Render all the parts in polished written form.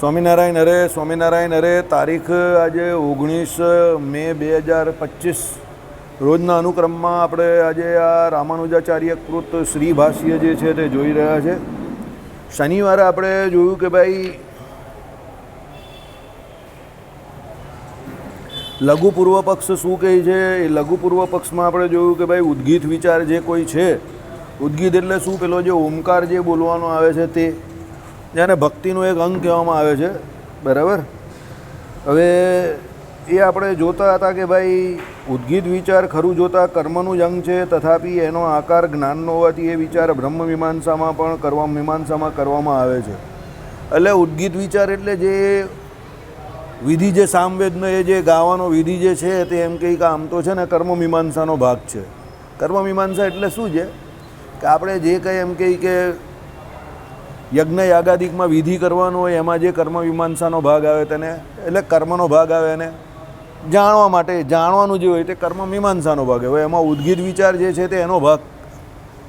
સ્વામિનારાયણ હરે સ્વામિનારાયણ હરે. તારીખ આજે 19 મે 2025 રોજના અનુક્રમમાં આપણે આજે આ રામાનુજાચાર્ય કૃત શ્રી ભાષ્ય જે છે તે જોઈ રહ્યા છે. શનિવારે આપણે જોયું કે ભાઈ લઘુ પૂર્વ પક્ષ શું કહે છે. એ લઘુ પૂર્વ પક્ષમાં આપણે જોયું કે ભાઈ ઉદ્ગીત વિચાર જે કોઈ છે, ઉદ્ગીત એટલે શું, પેલો જે ઓમકાર જે બોલવાનો આવે છે તે, જેને ભક્તિનું એક અંગ કહેવામાં આવે છે, બરાબર. હવે એ આપણે જોતા હતા કે ભાઈ ઉદ્ગીત વિચાર ખરું જોતા કર્મનું જ અંગ છે, તથાપિ એનો આકાર જ્ઞાનનો હોવાથી એ વિચાર બ્રહ્મ મીમાંસામાં પણ મીમાંસામાં કરવામાં આવે છે. એટલે ઉદ્ગીત વિચાર એટલે જે વિધિ જે સામવેદનો એ જે ગાવાનો વિધિ જે છે તે એમ કંઈક આમ તો છે ને કર્મ મીમાંસાનો ભાગ છે. કર્મ મીમાંસા એટલે શું છે કે આપણે જે કંઈ એમ કહીએ કે યજ્ઞ યાગાદિકમાં વિધિ કરવાનો હોય એમાં જે કર્મ મીમાંસાનો ભાગ આવે તેને એટલે કર્મનો ભાગ આવે, એને જાણવા માટે જાણવાનું જે હોય તે કર્મ મીમાંસાનો ભાગ હોય. એમાં ઉદ્ગીત વિચાર જે છે તે એનો ભાગ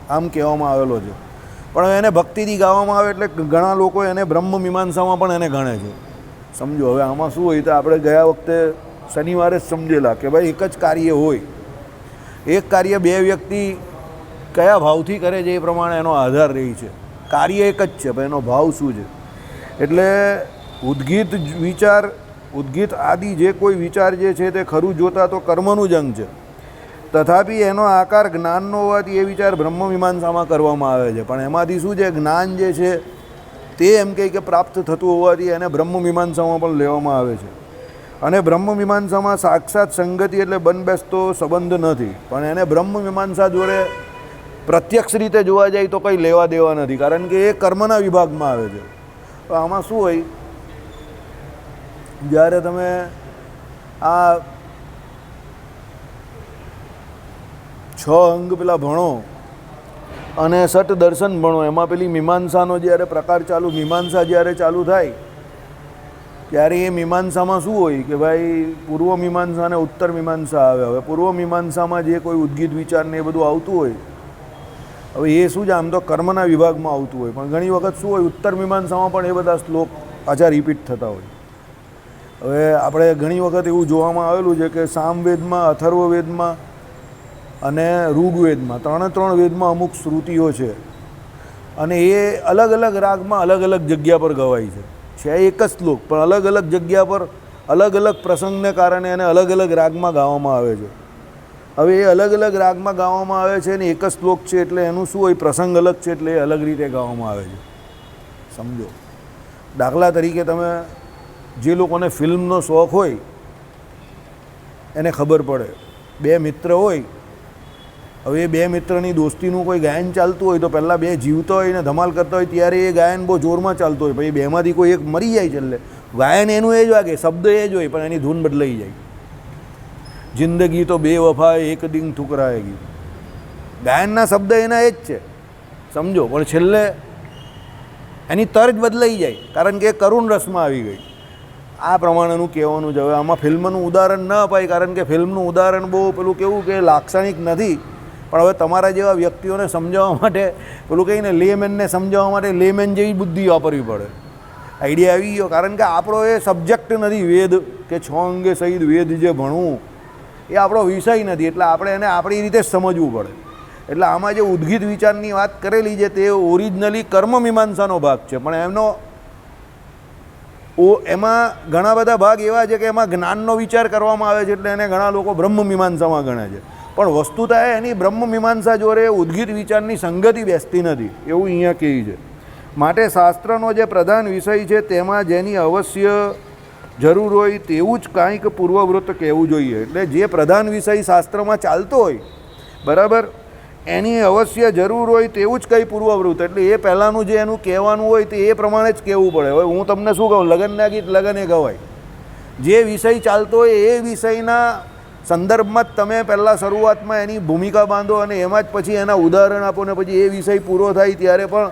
આમ કહેવામાં આવેલો છે. પણ એને ભક્તિથી ગાવામાં આવે એટલે ઘણા લોકો એને બ્રહ્મ મીમાંસામાં પણ એને ગણે છે. સમજો હવે આમાં શું હોય તો આપણે ગયા વખતે શનિવારે જ સમજેલા કે ભાઈ એક જ કાર્ય હોય, એક કાર્ય બે વ્યક્તિ કયા ભાવથી કરે છે એ પ્રમાણે એનો આધાર રહી છે. કાર્ય એક જ છે પણ એનો ભાવ શું છે. એટલે ઉદ્ગીત વિચાર, ઉદ્ગીત આદિ જે કોઈ વિચાર જે છે તે ખરું જોતા તો કર્મનું જ અંગ છે, તથાપિ એનો આકાર જ્ઞાનનો હોવાથી એ વિચાર બ્રહ્મ મીમાંસામાં કરવામાં આવે છે. પણ એમાંથી શું છે, જ્ઞાન જે છે તે એમ કહે કે પ્રાપ્ત થતું હોવાથી એને બ્રહ્મ મીમાંસામાં પણ લેવામાં આવે છે. અને બ્રહ્મ મીમાંસામાં સાક્ષાત સંગતિ એટલે બંધબેસતો સંબંધ નથી, પણ એને બ્રહ્મ મીમાંસા જોડે પ્રત્યક્ષ રીતે જોવા જાય તો કંઈ લેવા દેવા નથી, કારણ કે એ કર્મના વિભાગમાં આવે છે. તો આમાં શું હોય, જ્યારે તમે આ 6 અંગ પેલા ભણો અને સટ દર્શન ભણો, એમાં પેલી મીમાંસાનો જ્યારે પ્રકાર ચાલુ, મીમાંસા જ્યારે ચાલુ થાય ત્યારે એ મીમાંસામાં શું હોય કે ભાઈ પૂર્વ મીમાંસા અને ઉત્તર મીમાંસા આવે. હવે પૂર્વ મીમાંસામાં જે કોઈ ઉદ્ગીત વિચાર ને એ બધું આવતું હોય, હવે એ શું છે આમ તો કર્મના વિભાગમાં આવતું હોય, પણ ઘણી વખત શું હોય ઉત્તર મીમાંસામાં પણ એ બધા શ્લોક પાછા રિપીટ થતા હોય. હવે આપણે ઘણી વખત એવું જોવામાં આવેલું છે કે સામવેદમાં, અથર્વવેદમાં અને ઋગ્વેદમાં, ત્રણ વેદમાં અમુક શ્રુતિઓ છે અને એ અલગ અલગ રાગમાં અલગ અલગ જગ્યા પર ગવાય છે. એક જ શ્લોક પણ અલગ અલગ જગ્યા પર અલગ અલગ પ્રસંગને કારણે એને અલગ અલગ રાગમાં ગાવામાં આવે છે. હવે એ અલગ અલગ રાગમાં ગાવામાં આવે છે ને એક જ શ્લોક છે એટલે એનું શું હોય, પ્રસંગ અલગ છે એટલે એ અલગ રીતે ગાવામાં આવે છે. સમજો, દાખલા તરીકે તમે જે લોકોને ફિલ્મનો શોખ હોય એને ખબર પડે, બે મિત્ર હોય, હવે એ બે મિત્રની દોસ્તીનું કોઈ ગાયન ચાલતું હોય તો પહેલાં બે જીવતા હોય ને ધમાલ કરતા હોય ત્યારે એ ગાયન બહુ જોરમાં ચાલતું હોય, પછી બેમાંથી કોઈ એક મરી જાય છે એટલે ગાયન એનું એ જ વાગે, શબ્દ એ જ હોય પણ એની ધૂન બદલાઈ જાય. જિંદગી તો બે વફા એક દિન ઠુકરાએગી, ગાયનના શબ્દ એના એ જ છે, સમજો, પણ છેલ્લે એની તર્જ બદલાઈ જાય કારણ કે એ કરુણ રસમાં આવી ગઈ. આ પ્રમાણેનું કહેવાનું છે. હવે આમાં ફિલ્મનું ઉદાહરણ ન અપાય કારણ કે ફિલ્મનું ઉદાહરણ બહુ પેલું કેવું કે લાક્ષણિક નથી, પણ હવે તમારા જેવા વ્યક્તિઓને સમજાવવા માટે પેલું કહીને લેમેનને સમજાવવા માટે લેમેન જેવી બુદ્ધિ વાપરવી પડે. આઈડિયા આવી ગયો, કારણ કે આપણો એ સબ્જેક્ટ નથી વેદ કે 6 અંગે સહિત વેદ જે ભણવું એ આપણો વિષય નથી, એટલે આપણે એને આપણી રીતે જ સમજવું પડે. એટલે આમાં જે ઉદ્ગીત વિચારની વાત કરેલી છે તે ઓરિજિનલી કર્મ મીમાંસાનો ભાગ છે, પણ એમાં ઘણા બધા ભાગ એવા છે કે એમાં જ્ઞાનનો વિચાર કરવામાં આવે છે એટલે એને ઘણા લોકો બ્રહ્મ મીમાંસામાં ગણે છે. પણ વસ્તુતા એની બ્રહ્મ મીમાંસા જોડે ઉદ્ગીત વિચારની સંગતિ બેસતી નથી એવું અહીંયા કહે છે. માટે શાસ્ત્રનો જે પ્રધાન વિષય છે તેમાં જેની અવશ્ય જરૂર હોય તેવું જ કાંઈક પૂર્વવૃત્ત કહેવું જોઈએ. એટલે જે પ્રધાન વિષય શાસ્ત્રમાં ચાલતો હોય, બરાબર, એની અવશ્ય જરૂર હોય તેવું જ કંઈ પૂર્વવૃત્ત, એટલે એ પહેલાંનું જે એનું કહેવાનું હોય તે એ પ્રમાણે જ કહેવું પડે. હવે હું તમને શું કહું, લગ્નના ગીત લગ્ને ગવાય, જે વિષય ચાલતો હોય એ વિષયના સંદર્ભમાં જ તમે પહેલાં શરૂઆતમાં એની ભૂમિકા બાંધો અને એમાં જ પછી એના ઉદાહરણ આપો ને પછી એ વિષય પૂરો થાય ત્યારે પણ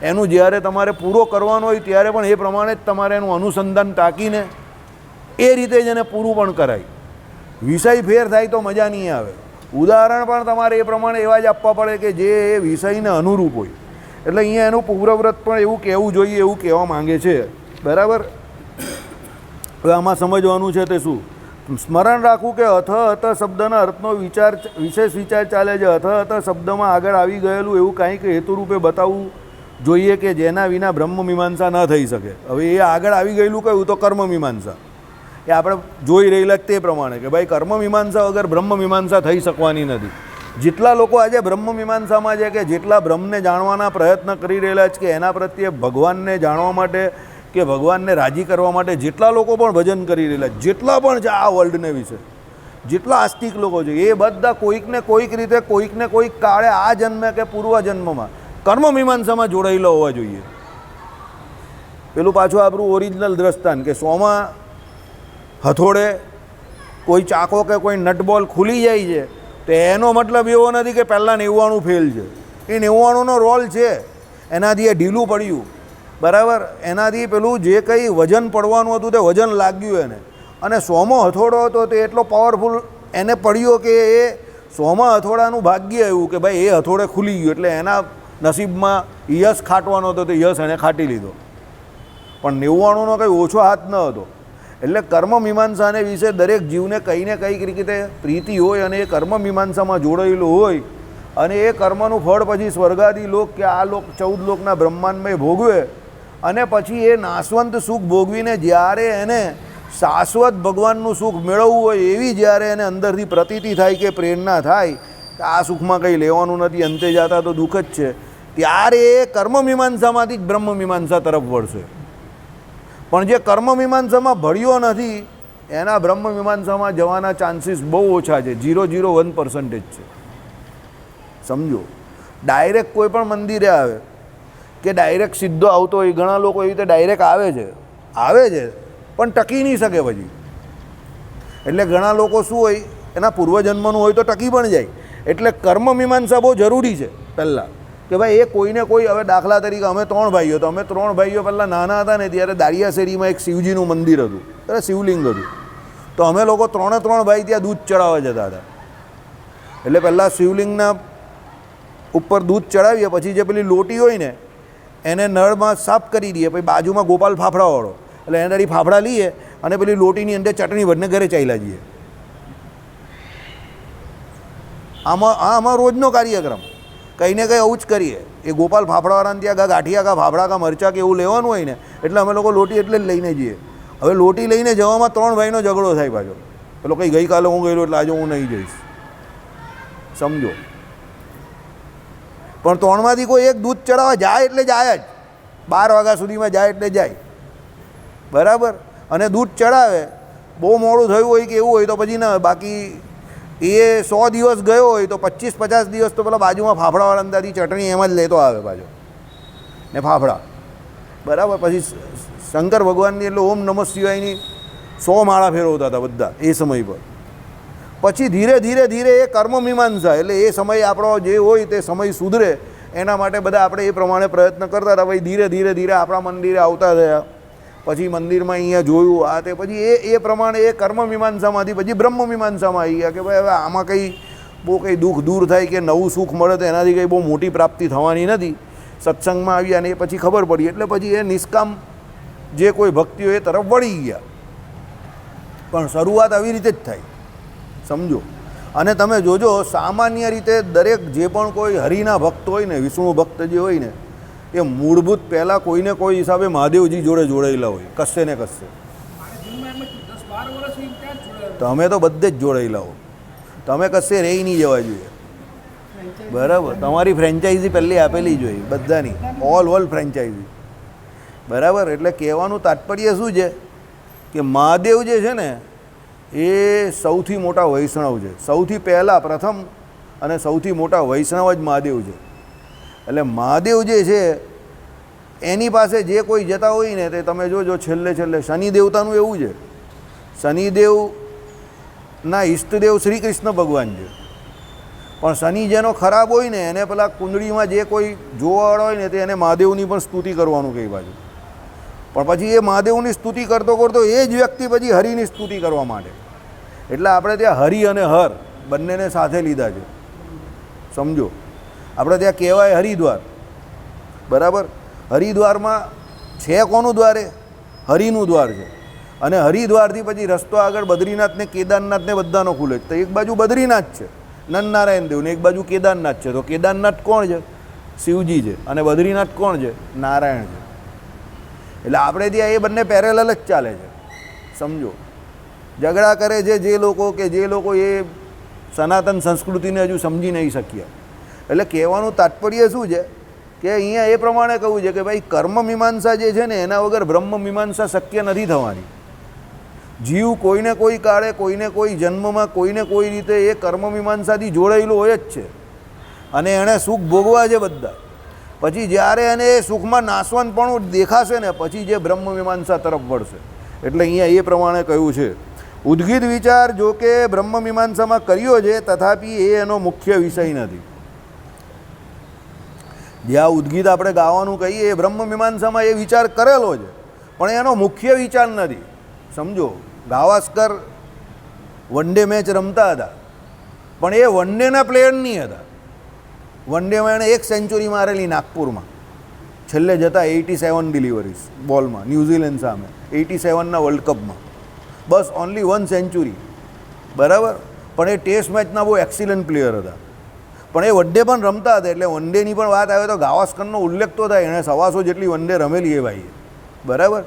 એનું જ્યારે તમારે પૂરો કરવાનો હોય ત્યારે પણ એ પ્રમાણે જ તમારે એનું અનુસંધાન ટાંકીને એ રીતે જ એને પૂરું પણ કરાય. વિષય ફેર થાય તો મજા નહીં આવે. ઉદાહરણ પણ તમારે એ પ્રમાણે એવા જ આપવા પડે કે જે એ વિષયને અનુરૂપ હોય. એટલે અહીંયા એનું પૂર્વવ્રત પણ એવું કહેવું જોઈએ એવું કહેવા માંગે છે, બરાબર. હવે આમાં સમજવાનું છે તે શું? સ્મરણ રાખવું કે અથ અથ શબ્દના અર્થનો વિશેષ વિચાર ચાલે છે. અથ અથ શબ્દમાં આગળ આવી ગયેલું એવું કાંઈક હેતુરૂપે બતાવવું જોઈએ કે જેના વિના બ્રહ્મ મીમાંસા ન થઈ શકે. હવે એ આગળ આવી ગયેલું કયું? તો કર્મ મીમાંસા. એ આપણે જોઈ રહેલા તે પ્રમાણે કે ભાઈ કર્મ મીમાંસા વગર બ્રહ્મ મીમાંસા થઈ શકવાની નથી. જેટલા લોકો આજે બ્રહ્મ મીમાંસામાં છે કે જેટલા બ્રહ્મને જાણવાના પ્રયત્ન કરી રહેલા છે કે એના પ્રત્યે ભગવાનને જાણવા માટે કે ભગવાનને રાજી કરવા માટે જેટલા લોકો પણ ભજન કરી રહેલા, જેટલા પણ છે આ વર્લ્ડને વિશે, જેટલા આસ્તિક લોકો છે, એ બધા કોઈકને કોઈક રીતે કોઈકને કોઈક કાળે આ જન્મે કે પૂર્વ જન્મમાં કર્મ મીમાંસામાં જોડાયેલા હોવા જોઈએ. પેલું પાછું આપણું ઓરિજિનલ દ્રષ્ટાંત કે સોમાં હથોડે કોઈ ચાકો કે કોઈ નટબોલ ખુલી જાય છે તો એનો મતલબ એવો નથી કે પહેલાં 99 ફેલ છે. એ 99નો રોલ છે, એનાથી એ ઢીલું પડ્યું, બરાબર. એનાથી પેલું જે કંઈ વજન પડવાનું હતું તે વજન લાગ્યું એને, અને 100મો હથોડો હતો તે એટલો પાવરફુલ એને પડ્યો કે એ 100મા હથોડાનું ભાગ્ય એવું કે ભાઈ એ હથોડે ખુલી ગયું, એટલે એના નસીબમાં યશ ખાટવાનો હતો તો યશ એણે ખાટી લીધો. પણ 99નો કંઈ ઓછો હાથ ન હતો. એટલે કર્મ મીમાંસાને વિશે દરેક જીવને કંઈ ને કંઈક રીતે પ્રીતિ હોય અને એ કર્મ મીમાંસામાં જોડાયેલું હોય અને એ કર્મનું ફળ પછી સ્વર્ગાદી લોક કે આ લોક 14 લોકના બ્રહ્માંડમાં ભોગવે અને પછી એ નાશવંત સુખ ભોગવીને જ્યારે એને શાશ્વત ભગવાનનું સુખ મેળવવું હોય એવી જ્યારે એને અંદરથી પ્રતીતિ થાય કે પ્રેરણા થાય કે આ સુખમાં કંઈ લેવાનું નથી, અંતે જતા તો દુઃખ જ છે, ત્યારે એ કર્મ મીમાંસામાંથી જ બ્રહ્મ મીમાંસા તરફ વળશે. પણ જે કર્મ મીમાંસામાં ભળ્યો નથી એના બ્રહ્મ મીમાંસામાં જવાના ચાન્સીસ બહુ ઓછા છે, 0.01% છે. સમજો, ડાયરેક્ટ કોઈ પણ મંદિરે આવે કે ડાયરેક્ટ સીધો આવતો હોય, ઘણા લોકો એવી રીતે ડાયરેક્ટ આવે છે પણ ટકી નહીં શકે પછી. એટલે ઘણા લોકો શું હોય એના પૂર્વજન્મનું હોય તો ટકી પણ જાય. એટલે કર્મ મીમાંસા બહુ જરૂરી છે પહેલાં કે ભાઈ એ કોઈને કોઈ, હવે દાખલા તરીકે અમે 3 ભાઈઓ, તો અમે 3 ભાઈઓ પહેલાં નાના હતા ને ત્યારે દારિયા શેરીમાં એક શિવજીનું મંદિર હતું, એટલે શિવલિંગ હતું, તો અમે લોકો 3 ભાઈ ત્યાં દૂધ ચડાવવા જતા હતા. એટલે પહેલાં શિવલિંગના ઉપર દૂધ ચડાવીએ, પછી જે પેલી લોટી હોય ને એને નળમાં સાફ કરી દઈએ, પછી બાજુમાં ગોપાલ ફાફડાવાળો, એટલે એનાથી ફાફડા લઈએ અને પેલી લોટીની અંદર ચટણી ભરીને ઘરે ચાલ્યા જઈએ. આમાં રોજનો કાર્યક્રમ કંઈ ને કંઈ આવું જ કરીએ. એ ગોપાલ ફાફડાવાળાને ત્યાં ગાંઠિયા કા ફાફડા કા મરચા કે એવું લેવાનું હોય ને એટલે અમે લોકો લોટી એટલે જ લઈને જઈએ. હવે લોટી લઈને જવામાં 3 ભાઈનો ઝઘડો થાય પાછો. પેલો કંઈ ગઈકાલે હું ગયેલો એટલે આજે હું નહીં જઈશ. સમજો, પણ 3માંથી કોઈ એક દૂધ ચડાવવા જાય એટલે જાય જ, 12 વાગ્યા સુધીમાં જાય એટલે જાય, બરાબર. અને દૂધ ચડાવે, બહુ મોડું થયું હોય કે એવું હોય તો પછી ના, બાકી એ 100 દિવસ ગયો હોય તો 25-50 દિવસ તો પેલા બાજુમાં ફાફડાવાળા અંદરથી ચટણી એમ જ લેતો આવે પાછો ને ફાફડા, બરાબર. પછી શંકર ભગવાનની એટલે ઓમ નમઃ શિવાયની 100 માળા ફેરવતા હતા બધા એ સમય પર. પછી ધીરે ધીરે એ કર્મ મીમાંસા, એટલે એ સમય આપણો જે હોય તે સમય સુધરે એના માટે બધા આપણે એ પ્રમાણે પ્રયત્ન કરતા હતા. ભાઈ ધીરે ધીરે આપણા મંદિરે આવતા થયા, પછી મંદિરમાં અહીંયા જોયું આ તે, પછી એ પ્રમાણે એ કર્મ મીમાંસામાંથી પછી બ્રહ્મ મીમાંસામાં આવી ગયા કે ભાઈ હવે આમાં કંઈ બહુ કંઈ દુઃખ દૂર થાય કે નવું સુખ મળે તો એનાથી કંઈ બહુ મોટી પ્રાપ્તિ થવાની નથી. સત્સંગમાં આવ્યા ને એ પછી ખબર પડી, એટલે પછી એ નિષ્કામ જે કોઈ ભક્તિઓ એ તરફ વળી ગયા. પણ શરૂઆત આવી રીતે જ થાય, સમજો. અને તમે જોજો સામાન્ય રીતે દરેક જે પણ કોઈ હરિના ભક્ત હોય ને, વિષ્ણુ ભક્ત જે હોય ને, એ મૂળભૂત પહેલાં કોઈને કોઈ હિસાબે મહાદેવજી જોડે જોડાયેલા હોય, કશે ને કશે. તમે તો બધે જ જોડાયેલા હો, તમે કશે રહી નહીં જવા જોઈએ, બરાબર. તમારી ફ્રેન્ચાઇઝી પહેલી આપેલી જોઈએ બધાની, ઓલ ફ્રેન્ચાઇઝી, બરાબર. એટલે કહેવાનું તાત્પર્ય શું છે કે મહાદેવ જે છે ને એ સૌથી મોટા વૈષ્ણવ છે. સૌથી પહેલાં પ્રથમ અને સૌથી મોટા વૈષ્ણવ જ મહાદેવ છે. એટલે મહાદેવ જે છે એની પાસે જે કોઈ જતા હોય ને તે તમે જોજો છેલ્લે શનિ દેવતાનું એવું છે, શનિદેવના ઈષ્ટદેવ શ્રી કૃષ્ણ ભગવાન છે. પણ શનિ જેનો ખરાબ હોય ને એને પેલા કુંડળીમાં જે કોઈ જોવાવાળો હોય ને તે એને મહાદેવની પણ સ્તુતિ કરવાનું કહી બાજુ. પણ પછી એ મહાદેવની સ્તુતિ કરતો એ જ વ્યક્તિ પછી હરિની સ્તુતિ કરવા માટે. એટલે આપણે ત્યાં હરિ અને હર બંનેને સાથે લીધા છે, સમજો. આપણે ત્યાં કહેવાય હરિદ્વાર, બરાબર. હરિદ્વારમાં છે કોનું દ્વાર? એ હરિનું દ્વાર છે. અને હરિદ્વારથી પછી રસ્તો આગળ બદ્રીનાથ ને કેદારનાથ ને બધાનો ખુલે છે. તો એક બાજુ બદ્રીનાથ છે નરનારાયણ દેવ ને એક બાજુ કેદારનાથ છે. તો કેદારનાથ કોણ છે? શિવજી છે. અને બદ્રીનાથ કોણ છે? નારાયણ છે. એટલે આપણે ત્યાં એ બંને પેરેલલ જ ચાલે છે. સમજો, ઝઘડા કરે છે જે લોકો એ સનાતન સંસ્કૃતિને હજુ સમજી નહીં શક્યા. એટલે કહેવાનું તાત્પર્ય શું છે કે અહીંયા એ પ્રમાણે કહું છે કે ભાઈ કર્મ મીમાંસા જે છે ને એના વગર બ્રહ્મ મીમાંસા શક્ય નથી થવાની. જીવ કોઈને કોઈ કાળે કોઈને કોઈ જન્મમાં કોઈને કોઈ રીતે એ કર્મ મીમાંસાથી જોડાયેલો હોય જ છે અને એણે સુખ ભોગવા છે બધા. પછી જ્યારે એને એ સુખમાં નાશવંતપણું દેખાશે ને પછી જે બ્રહ્મ મીમાંસા તરફ વળશે. એટલે અહીંયા એ પ્રમાણે કહ્યું છે. ઉદ્ગીત વિચાર જો કે બ્રહ્મ મીમાંસામાં કર્યો છે તથાપિ એ એનો મુખ્ય વિષય નથી. જ્યાં ઉદ્ગીત આપણે ગાવાનું કહીએ એ બ્રહ્મ મીમાંસામાં એ વિચાર કરેલો છે પણ એનો મુખ્ય વિચાર નથી. સમજો, ગાવસ્કર વન ડે મેચ રમતા હતા પણ એ વન ડેના પ્લેયર નહીં હતા. વન ડેમાં એણે 1 સેન્ચુરી મારેલી નાગપુરમાં છેલ્લે જતા 87 ડિલિવરીઝ બોલમાં ન્યૂઝીલેન્ડ સામે 87ના વર્લ્ડ કપમાં. બસ ઓનલી 1 સેન્ચુરી, બરાબર. પણ એ ટેસ્ટ મેચના બહુ એક્સિલન્ટ પ્લેયર હતા. પણ એ વન ડે પણ રમતા હતા. એટલે વન ડેની પણ વાત આવે તો ગાવસ્કરનો ઉલ્લેખ તો થાય. એણે 125 જેટલી વન ડે રમેલી એ ભાઈએ, બરાબર.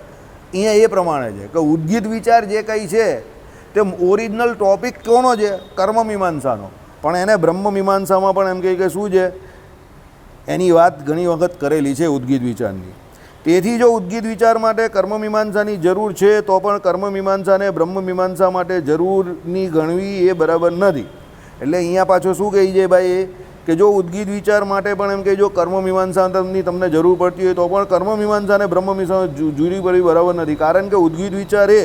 અહીંયા એ પ્રમાણે છે કે ઉદ્ગીત વિચાર જે કંઈ છે તે ઓરિજિનલ ટોપિક કોનો છે? કર્મ મીમાંસાનો. પણ એને બ્રહ્મ મીમાંસામાં પણ એમ કહે કે શું છે એની વાત ઘણી વખત કરેલી છે ઉદ્ગીત વિચારની. તેથી જો ઉદ્ગીત વિચાર માટે કર્મ મીમાંસાની જરૂર છે તો પણ કર્મ મીમાંસાને બ્રહ્મ મીમાંસા માટે જરૂરની ગણવી એ બરાબર નથી. એટલે અહીંયા પાછો શું કહી છે ભાઈ કે જો ઉદ્ગીત વિચાર માટે પણ એમ કે જો કર્મ મીમાંસાની તમને જરૂર પડતી હોય તો પણ કર્મ મીમાંસાને બ્રહ્મ મીમાંસા જુદી પડવી બરાબર નથી. કારણ કે ઉદ્ગીત વિચાર એ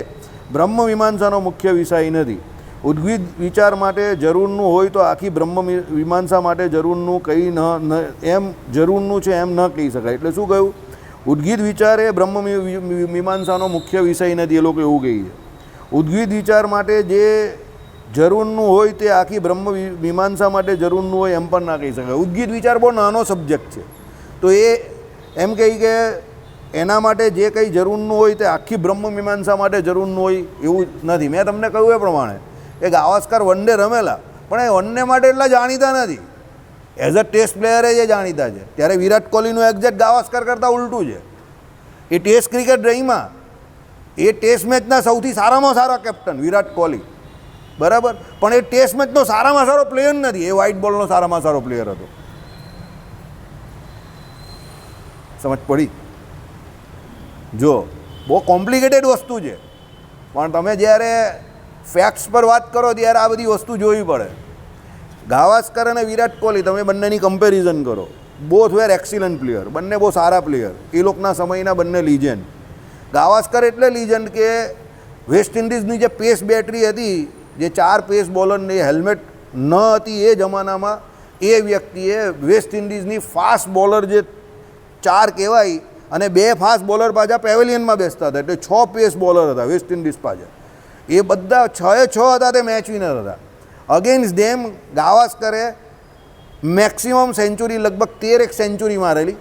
બ્રહ્મ મીમાંસાનો મુખ્ય વિષય નથી. ઉદ્ગીત વિચાર માટે જરૂરનું હોય તો આખી બ્રહ્મ મીમાંસા માટે જરૂરનું કંઈ એમ જરૂરનું છે એમ ન કહી શકાય. એટલે શું કહ્યું? ઉદ્ગીત વિચાર એ બ્રહ્મ મીમાંસાનો મુખ્ય વિષય નથી. એ લોકો એવું કહે છે. ઉદ્ગીત વિચાર માટે જે જરૂરનું હોય તે આખી બ્રહ્મ મીમાંસા માટે જરૂરનું હોય એમ પણ ના કહી શકાય. ઉદ્ગીત વિચાર બહુ નાનો સબ્જેક્ટ છે. તો એ એમ કહી કે એના માટે જે કંઈ જરૂરનું હોય તે આખી બ્રહ્મ મીમાંસા માટે જરૂરનું હોય એવું નથી. મેં તમને કહ્યું એ પ્રમાણે એ ગાવસ્કર વન ડે રમેલા પણ એ વન ડે માટે એટલા જાણીતા નથી. એઝ અ ટેસ્ટ પ્લેયરે જે જાણીતા છે. ત્યારે વિરાટ કોહલીનું એક્ઝેક્ટ ગાવસ્કર કરતાં ઉલટું છે. એ ટેસ્ટ ક્રિકેટ રહીમાં એ ટેસ્ટ મેચના સૌથી સારામાં સારા કેપ્ટન વિરાટ કોહલી, બરાબર. પણ એ ટેસ્ટ મેચનો સારામાં સારો પ્લેયર નથી. એ વ્હાઇટ બોલનો સારામાં સારો પ્લેયર હતો. સમજ પડી? જો બહુ કોમ્પ્લિકેટેડ વસ્તુ છે પણ તમે જ્યારે ફેક્ટ્સ પર વાત કરો ત્યારે આ બધી વસ્તુ જોવી પડે. ગાવસ્કર અને વિરાટ કોહલી તમે બંનેની કમ્પેરિઝન કરો. બોથ વેર એક્સિલન્ટ પ્લેયર, બંને બહુ સારા પ્લેયર. એ લોકોના સમયના બંને લીજેન્ડ. ગાવસ્કર એટલે લીજેન્ડ કે વેસ્ટ ઇન્ડિઝની જે પેસ બેટરી હતી, જે 4 પેસ બોલરની હેલ્મેટ ન હતી એ જમાનામાં, એ વ્યક્તિએ વેસ્ટ ઇન્ડિઝની ફાસ્ટ બોલર જે 4 કહેવાય અને 2 ફાસ્ટ બોલર પાછા પેવેલિયનમાં બેસતા હતા. એટલે 6 પેસ બોલર હતા વેસ્ટ ઇન્ડિઝ પાછા. એ બધા 6 હતા તે મેચ વિનર હતા. અગેન્સ્ટ ધેમ ગાવસ્કરે મેક્સિમમ સેન્ચુરી લગભગ 13 સેન્ચુરી મારેલી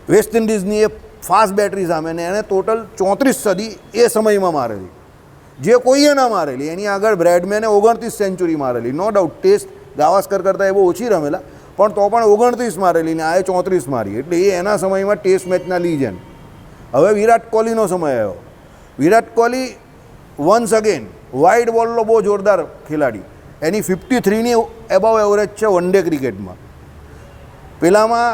વેસ્ટ ઇન્ડિઝની એ ફાસ્ટ બેટરી સામે. ને એણે ટોટલ 34 સદી એ સમયમાં મારેલી, જે કોઈએ ના મારેલી. એની આગળ બ્રેડમેને 29 સેન્ચુરી મારેલી. નો ડાઉટ ટેસ્ટ ગાવસ્કર કરતાં એ બહુ ઓછી રમેલા પણ તો પણ 29 મારેલી ને આ 34 મારી. એટલે એ એના સમયમાં ટેસ્ટ મેચના લીજેન્ડ. હવે વિરાટ કોહલીનો સમય આવ્યો. Virat Kohli once again wide બોલનો બહુ જોરદાર ખેલાડી. એની 53ની એબાવ એવરેજ છે વન ડે ક્રિકેટમાં. પેલામાં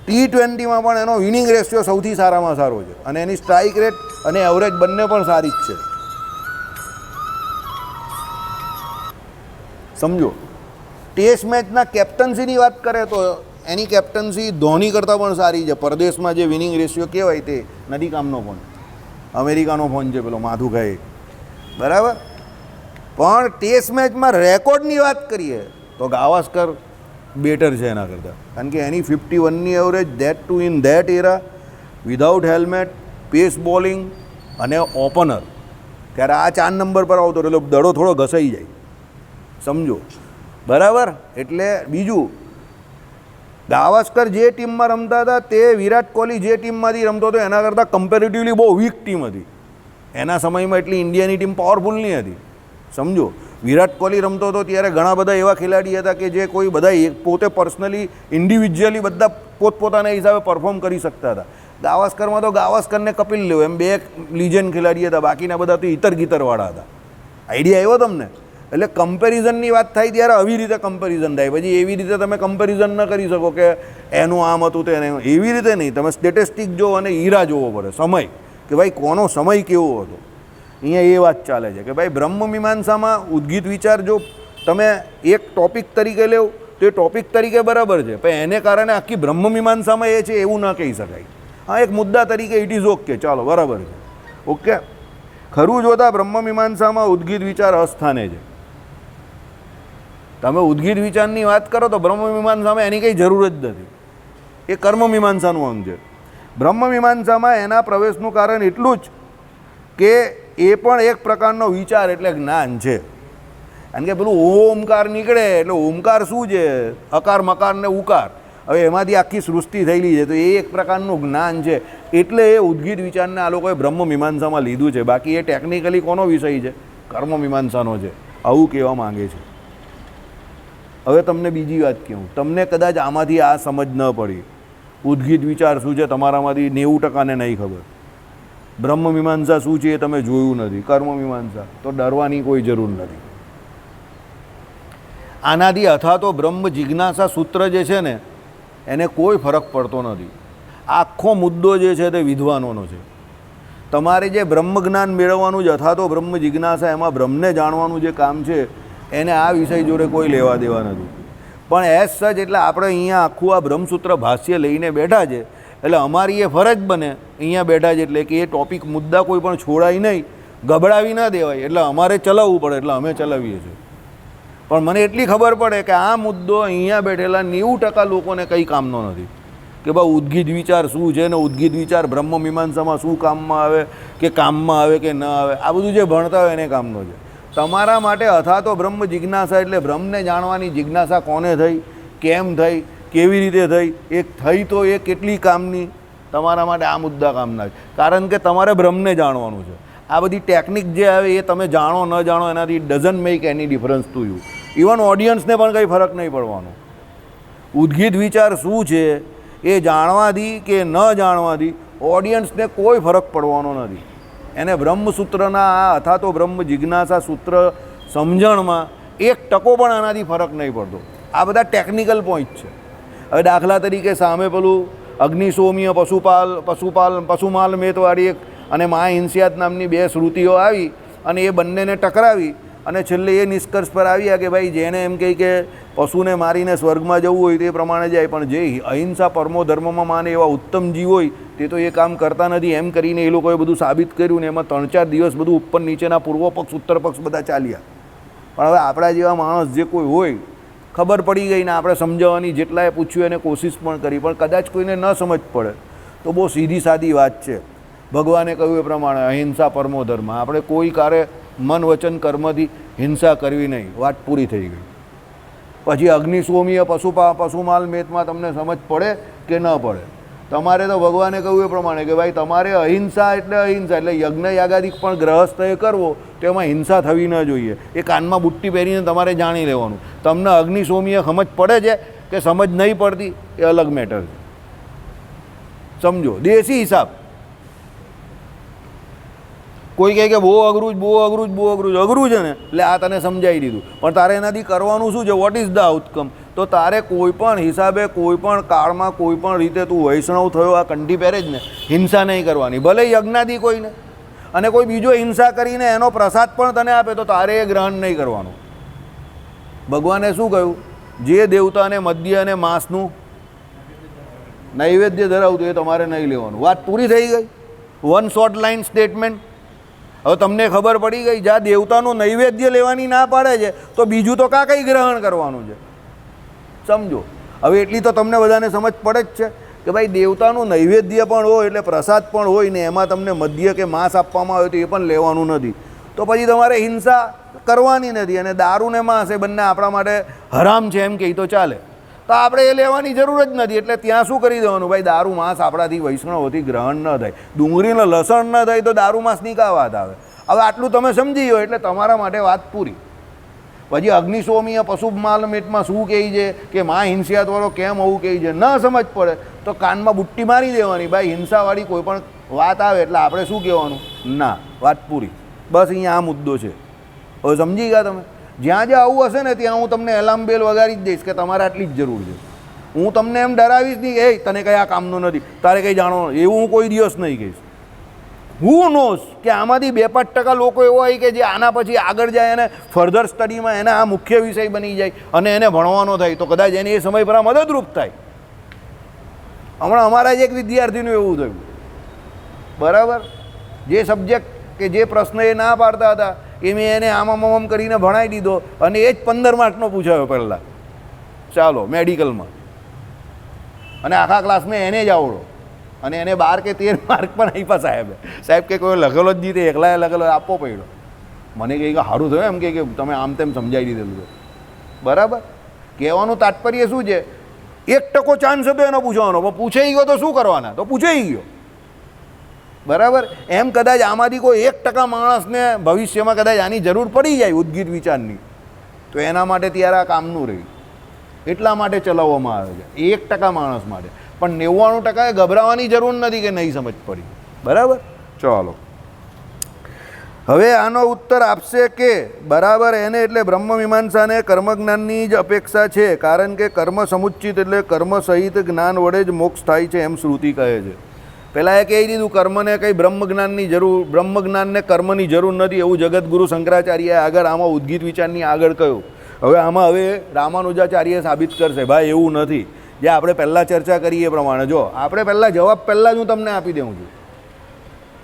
T20માં પણ એનો વિનિંગ રેશિયો સૌથી સારામાં સારો છે અને એની સ્ટ્રાઇક રેટ અને એવરેજ બંને પણ સારી જ છે. સમજો, ટેસ્ટ મેચના કેપ્ટન્સીની વાત કરે તો એની કેપ્ટન્સી ધોની કરતાં પણ સારી છે. પરદેશમાં જે વિનિંગ રેશિયો કહેવાય તે નથી કામનો ફોન, અમેરિકાનો ફોન છે પેલો માધુભાઈ, બરાબર. પણ ટેસ્ટ મેચમાં રેકોર્ડની વાત કરીએ તો ગાવસ્કર બેટર છે એના કરતાં. કારણ કે એની 51ની average, that too in that era, without helmet, pace bowling અને ઓપનર. ત્યારે આ 4 નંબર પર આવતો એટલે દડો થોડો ઘસાઈ જાય. સમજો, બરાબર. એટલે બીજું, ગાવસ્કર જે ટીમમાં રમતા હતા તે વિરાટ કોહલી જે ટીમમાંથી રમતો હતો એના કરતાં કમ્પેરેટિવલી બહુ વીક ટીમ હતી. એના સમયમાં એટલી ઇન્ડિયાની ટીમ પાવરફુલ નહીં હતી. સમજો, વિરાટ કોહલી રમતો હતો ત્યારે ઘણા બધા એવા ખેલાડી હતા કે જે કોઈ બધા પોતે પર્સનલી ઇન્ડિવિજ્યુઅલી બધા પોતપોતાના હિસાબે પરફોર્મ કરી શકતા હતા. ગાવસ્કરમાં તો ગાવસ્કરને કપિલ દેવ એમ બે લીજેન્ડ ખેલાડી હતા, બાકીના બધા તો ઇતર ગીતરવાળા હતા. આઈડિયા આવ્યો તમને? એટલે કમ્પેરિઝનની વાત થાય ત્યારે આવી રીતે કમ્પેરિઝન થાય. પછી એવી રીતે તમે કમ્પેરિઝન ન કરી શકો કે એનું આમ હતું તેને એવી રીતે નહીં. તમે સ્ટેટિસ્ટિક જો અને હીરા જોવો પડે, સમય, કે ભાઈ કોનો સમય કેવો હતો. અહીંયા એ વાત ચાલે છે કે ભાઈ બ્રહ્મમીમાંસામાં ઉદ્ગીત વિચાર જો તમે એક ટોપિક તરીકે લેવ તો એ ટોપિક તરીકે બરાબર છે, પણ એને કારણે આખી બ્રહ્મમીમાંસામાં એ છે એવું ન કહી શકાય. હા, એક મુદ્દા તરીકે ઇટ ઇઝ ઓકે, ચાલો બરાબર છે, ઓકે. ખરું જોતા બ્રહ્મમીમાંસામાં ઉદ્ગીત વિચાર અસ્થાને છે. તમે ઉદ્ગીત વિચારની વાત કરો તો બ્રહ્મમીમાંસામાં એની કંઈ જરૂર જ નથી. એ કર્મમીમાંસાનું અંગ છે. બ્રહ્મમીમાંસામાં એના પ્રવેશનું કારણ એટલું જ કે એ પણ એક પ્રકારનો વિચાર એટલે જ્ઞાન છે. કારણ કે પેલું ઓમકાર નીકળે એટલે ઓમકાર શું છે? અકાર, મકાર ને ઉકાર. હવે એમાંથી આખી સૃષ્ટિ થયેલી છે, તો એ એક પ્રકારનું જ્ઞાન છે. એટલે એ ઉદ્ગીત વિચારને આ લોકોએ બ્રહ્મમીમાંસામાં લીધું છે. બાકી એ ટેકનિકલી કોનો વિષય છે? કર્મમીમાંસાનો છે. આવું કહેવા માંગે છે. હવે તમને બીજી વાત કહું, તમને કદાચ આમાંથી આ સમજ ન પડી, ઉદ્ગીત વિચાર શું છે તમારામાંથી 90%ને નહીં ખબર. બ્રહ્મમીમાંસા શું છે એ તમે જોયું નથી. કર્મમીમાંસા તો ડરવાની કોઈ જરૂર નથી. આનાથી અથાતો બ્રહ્મ જિજ્ઞાસા સૂત્ર જે છે ને એને કોઈ ફરક પડતો નથી. આખો મુદ્દો જે છે તે વિદ્વાનોનો છે. તમારે જે બ્રહ્મ જ્ઞાન મેળવવાનું જ અથાતો બ્રહ્મ જિજ્ઞાસા, એમાં બ્રહ્મને જાણવાનું જે કામ છે એને આ વિષય જોડે કોઈ લેવા દેવા નથી. પણ એઝ સચ એટલે આપણે અહીંયા આખું આ બ્રહ્મસૂત્ર ભાષ્ય લઈને બેઠા છે, એટલે અમારી એ ફરજ બને અહીંયા બેઠા છે એટલે કે એ ટોપિક મુદ્દા કોઈ પણ છોડાય નહીં, ગબડાવી ન દેવાય. એટલે અમારે ચલાવવું પડે એટલે અમે ચલાવીએ છીએ. પણ મને એટલી ખબર પડે કે આ મુદ્દો અહીંયા બેઠેલા 90% લોકોને કંઈ કામનો નથી. કે ભાઈ ઉદ્ગીત વિચાર શું છે ને ઉદ્ગીત વિચાર બ્રહ્મમીમાંસામાં શું કામમાં આવે કે કામમાં આવે કે ન આવે, આ બધું જે ભણતા હોય એને કામનો છે. તમારા માટે અથાતો બ્રહ્મ જિજ્ઞાસા એટલે બ્રહ્મને જાણવાની જિજ્ઞાસા કોને થઈ, કેમ થઈ, કેવી રીતે થઈ, એ થઈ તો એ કેટલી કામની, તમારા માટે આ મુદ્દા કામના છે. કારણ કે તમારે બ્રહ્મને જાણવાનું છે. આ બધી ટેકનિક જે આવે એ તમે જાણો ન જાણો એનાથી doesn't make any difference to you. Even ઓડિયન્સને પણ કંઈ ફરક નહીં પડવાનો. ઉદ્ગીત વિચાર શું છે એ જાણવાથી કે ન જાણવાથી ઓડિયન્સને કોઈ ફરક પડવાનો નથી. એને બ્રહ્મસૂત્રના આ અથાતો બ્રહ્મ જિજ્ઞાસા સૂત્ર સમજણમાં 1% પણ આનાથી ફરક નહીં પડતો. આ બધા ટેકનિકલ પોઈન્ટ છે. હવે દાખલા તરીકે સામે પેલું અગ્નિસોમ્ય પશુમાલ મેતવાળી એક અને મા હિંસ્યાત નામની 2 શ્રુતિઓ આવી અને એ બંનેને ટકરાવી અને છેલ્લે એ નિષ્કર્ષ પર આવ્યા કે ભાઈ જેને એમ કહે કે પશુને મારીને સ્વર્ગમાં જવું હોય તે પ્રમાણે જાય, પણ જે અહિંસા પરમો ધર્મમાં માને એવા ઉત્તમ જીવ હોય તે તો એ કામ કરતા નથી. એમ કરીને એ લોકોએ બધું સાબિત કર્યું ને એમાં 3-4 દિવસ બધું ઉપર નીચેના પૂર્વ પક્ષ ઉત્તર પક્ષ બધા ચાલ્યા. પણ હવે આપણા જેવા માણસ જે કોઈ હોય, ખબર પડી ગઈ ને આપણે સમજાવવાની જેટલાએ પૂછ્યું એને કોશિશ પણ કરી, પણ કદાચ કોઈને ન સમજ પડે તો બહુ સીધી સાદી વાત છે. ભગવાને કહ્યું એ પ્રમાણે અહિંસા પરમો ધર્મ. આપણે કોઈ કારે મન વચન કર્મથી હિંસા કરવી નહીં, વાત પૂરી થઈ ગઈ. પછી અગ્નિસોમીય પશુમાલ મેતમાં તમને સમજ પડે કે ન પડે? તમારે તો ભગવાને કહ્યું એ પ્રમાણે કે ભાઈ તમારે અહિંસા એટલે યજ્ઞ યાગાદિક પણ ગ્રહસ્થએ કરવો તો એમાં હિંસા થવી ન જોઈએ. એ કાનમાં બુટ્ટી પહેરીને તમારે જાણી લેવાનું. તમને અગ્નિસોમીય સમજ પડે છે કે સમજ નહીં પડતી એ અલગ મેટર છે. સમજો, દેશી હિસાબ. કોઈ કહે કે બહુ અઘરું છે ને એટલે આ તને સમજાવી દીધું, પણ તારે એનાથી કરવાનું શું છે? What is the outcome? તો તારે કોઈ પણ હિસાબે કોઈ પણ કાળમાં કોઈ પણ રીતે તું વૈષ્ણવ થયો આ કંઠી પહેરે જ ને, હિંસા નહીં કરવાની. ભલે યજ્ઞાદી કોઈને અને કોઈ બીજો હિંસા કરીને એનો પ્રસાદ પણ તને આપે તો તારે એ ગ્રહણ નહીં કરવાનું. ભગવાને શું કહ્યું? જે દેવતાને મદ્ય અને માંસનું નૈવેદ્ય ધરાવતું એ તમારે નહીં લેવાનું. વાત પૂરી થઈ ગઈ. 1 શોર્ટ લાઇન સ્ટેટમેન્ટ. હવે તમને ખબર પડી ગઈ, જ્યાં દેવતાનું નૈવેદ્ય લેવાની ના પાડે છે તો બીજું તો કંઈ ગ્રહણ કરવાનું છે. સમજો, હવે એટલી તો તમને બધાને સમજ પડે જ છે કે ભાઈ દેવતાનું નૈવેદ્ય પણ હોય એટલે પ્રસાદ પણ હોય ને એમાં તમને મદ્ય કે માંસ આપવામાં આવે તો એ પણ લેવાનું નથી. તો પછી તમારે હિંસા કરવાની નથી. અને દારૂ ને માંસ એ બંને આપણા માટે હરામ છે એમ કહી તો ચાલે. તો આપણે એ લેવાની જરૂર જ નથી. એટલે ત્યાં શું કરી દેવાનું ભાઈ, દારૂ માંસ આપણાથી વૈષ્ણવોથી ગ્રહણ ન થાય, ડુંગળીને લસણ ન થાય તો દારૂ માંસની કા વાત આવે. હવે આટલું તમે સમજી ગયો એટલે તમારા માટે વાત પૂરી. પછી અગ્નિસ્વામીય પશુ માલમેટમાં શું કહે છે કે માં હિંસાવાળો કેમ આવું કહે છે, ન સમજ પડે તો કાનમાં બુટ્ટી મારી દેવાની. ભાઈ હિંસાવાળી કોઈ પણ વાત આવે એટલે આપણે શું કહેવાનું, ના, વાત પૂરી. બસ અહીંયા આ મુદ્દો છે. હવે સમજી ગયા તમે? જ્યાં જ્યાં આવું હશે ને ત્યાં હું તમને એલાર્મ બેલ વગાડી જ દઈશ કે તમારે આટલી જ જરૂર છે. હું તમને એમ ડરાવીશ નહીં કે એ તને કંઈ આ કામનું નથી, તારે કંઈ જાણવાનું, એવું હું કોઈ દિવસ નહીં કહીશ. હું નોસ કે આમાંથી 2-5% લોકો એવો હોય કે જે આના પછી આગળ જાય અને ફર્ધર સ્ટડીમાં એને આ મુખ્ય વિષય બની જાય અને એને ભણવાનો થાય તો કદાચ એને એ સમય પર આ મદદરૂપ થાય. હમણાં અમારા જ એક વિદ્યાર્થીનું એવું થયું, બરાબર, જે સબ્જેક્ટ કે જે પ્રશ્ન એ ના પાડતા હતા એ મેં એને આમ કરીને ભણાવી દીધો અને એ જ 15 માર્કનો પૂછાયો પહેલાં, ચાલો મેડિકલમાં, અને આખા ક્લાસમાં એને જ આવડો અને એને 12 કે 13 માર્ક પણ આપ્યા સાહેબે. સાહેબ કે કોઈ લખેલો જ જીતે, એકલા લખેલો આપવો પડ્યો. મને કહે કે સારું થયું એમ કે તમે આમ તેમ સમજાવી દીધેલું. બરાબર, કહેવાનું તાત્પર્ય શું છે, 1% ચાન્સ હતો એનો પૂછવાનો, પણ પૂછાઈ ગયો તો શું કરવાના, તો પૂછાઈ ગયો. બરાબર, એમ કદાચ આમાંથી કોઈ 1% માણસને ભવિષ્યમાં કદાચ આની જરૂર પડી જાય ઉદ્ગીત વિચારની, તો એના માટે ત્યારે આ કામનું રહ્યું. એટલા માટે ચલાવવામાં આવે છે 1% માણસ માટે. પણ 99% ગભરાવાની જરૂર નથી કે નહીં સમજ પડી. બરાબર, ચાલો હવે આનો ઉત્તર આપશે કે બરાબર એને એટલે બ્રહ્મમીમાંસાને કર્મજ્ઞાનની જ અપેક્ષા છે, કારણ કે કર્મ સમુચ્ચિત એટલે કર્મ સહિત જ્ઞાન વડે જ મોક્ષ થાય છે એમ શ્રુતિ કહે છે. પહેલાં એ કહી દીધું કર્મને કંઈ બ્રહ્મજ્ઞાનની જરૂર, બ્રહ્મજ્ઞાનને કર્મની જરૂર નથી એવું જગતગુરુ શંકરાચાર્યએ આગળ આમાં ઉદ્ગીત વિચારની આગળ કહ્યું. હવે રામાનુજાચાર્ય સાબિત કરશે ભાઈ એવું નથી. જે આપણે પહેલાં ચર્ચા કરી એ પ્રમાણે, જો આપણે પહેલાં જવાબ પહેલાં જ હું તમને આપી દઉં છું,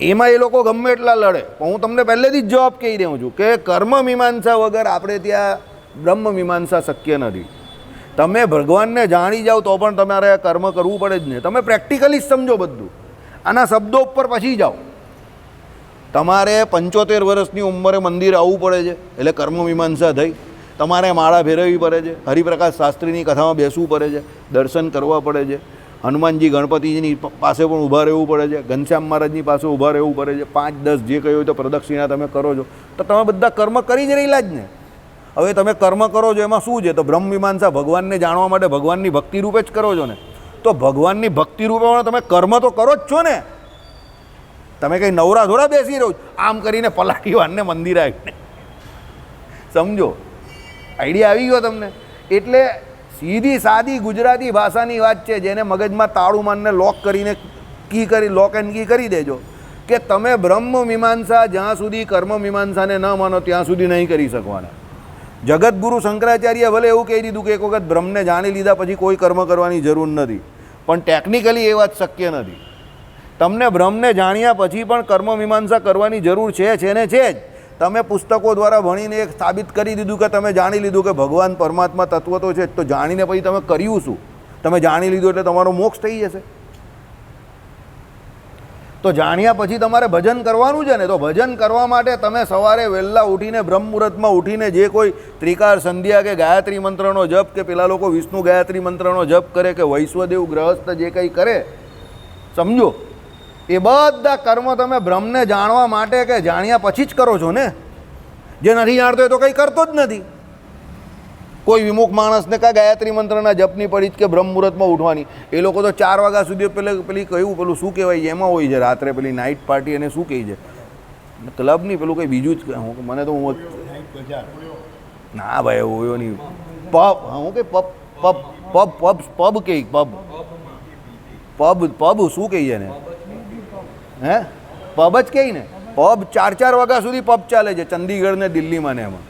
એમાં એ લોકો ગમે એટલા લડે પણ હું તમને પહેલેથી જ જવાબ કહી દઉં છું કે કર્મ મીમાંસા વગર આપણે ત્યાં બ્રહ્મ મીમાંસા શક્ય નથી. તમે ભગવાનને જાણી જાઓ તો પણ તમારે કર્મ કરવું પડે જ ને. તમે પ્રેક્ટિકલી જ સમજો બધું, આના શબ્દો ઉપર પછી જાઓ. તમારે 75 વર્ષની ઉંમરે મંદિર આવવું પડે છે એટલે કર્મ મીમાંસા થઈ. તમારે માળા ફેરવવી પડે છે, હરિપ્રકાશ શાસ્ત્રીની કથામાં બેસવું પડે છે, દર્શન કરવા પડે છે, હનુમાનજી ગણપતિજીની પાસે પણ ઊભા રહેવું પડે છે, ઘનશ્યામ મહારાજની પાસે ઊભા રહેવું પડે છે, 5-10 જે કહ્યું હોય તો પ્રદક્ષિણા તમે કરો છો, તો તમે બધા કર્મ કરી જ રહેલા જ ને. હવે તમે કર્મ કરો છો એમાં શું છે, તો બ્રહ્મ મીમાંસા ભગવાનને જાણવા માટે ભગવાનની ભક્તિ રૂપે જ કરો છો ને. તો ભગવાનની ભક્તિ રૂપે તમે કર્મ તો કરો જ છો ને. તમે કંઈ નવરા થોડા બેસી રહો આમ કરીને પલાટી વાળને મંદિર આવીને. સમજો, આઈડિયા આવી ગયો તમને? એટલે સીધી સાદી ગુજરાતી ભાષાની વાત છે, જેને મગજમાં તાળું મારને લોક કરીને લોક એન્ડ કી કરી દેજો કે તમે બ્રહ્મ મીમાંસા જ્યાં સુધી કર્મ મીમાંસાને ન માનો ત્યાં સુધી નહીં કરી શકવાના. જગતગુરુ શંકરાચાર્ય ભલે એવું કહી દીધું કે એક વખત બ્રહ્મને જાણી લીધા પછી કોઈ કર્મ કરવાની જરૂર નથી, પણ ટેકનિકલી એ વાત શક્ય નથી. તમને બ્રહ્મને જાણ્યા પછી પણ કર્મ મીમાંસા કરવાની જરૂર છે ને છે જ. તમે પુસ્તકો દ્વારા ભણીને એક સાબિત કરી દીધું કે તમે જાણી લીધું કે ભગવાન પરમાત્મા તત્વ તો છે, તો જાણીને પછી તમે કર્યું શું? તમે જાણી લીધું એટલે તમારો મોક્ષ થઈ જશે. તો જાણ્યા પછી તમારે ભજન કરવાનું છે ને. તો ભજન કરવા માટે તમે સવારે વહેલા ઉઠીને બ્રહ્મ મુહૂર્તમાં ઉઠીને જે કોઈ ત્રિકાળ સંધ્યા કે ગાયત્રી મંત્રનો જપ, કે પેલા લોકો વિષ્ણુ ગાયત્રી મંત્રનો જપ કરે, કે વૈશ્વદેવ ગ્રહસ્થ જે કંઈ કરે, સમજો, એ બધા કર્મ તમે બ્રહ્મને જાણવા માટે કે જાણ્યા પછી જ કરો છો ને. જે નથી જાણતો એ તો કંઈ કરતો જ નથી. કોઈ વિમુખ માણસને કાં ગાયત્રી મંત્રના જપની પડી જ કે બ્રહ્મ મુહૂર્તમાં ઉઠવાની. એ લોકો તો 4 વાગ્યા સુધી પેલી પેલું શું કહેવાય એમાં હોય છે, રાત્રે પેલી નાઇટ પાર્ટી એને શું કહે છે, ક્લબની પેલું કંઈ બીજું જ મને તો હું ના ભાઈ એવું નહીં, પબ, હું કે પબ પબ પબ પબ કે પબ શું કહીએ ને, હે પબ જ કહી ને. પબ 4 વાગ્યા સુધી પબ ચાલે છે ચંદીગઢ ને દિલ્હીમાં ને એમાં.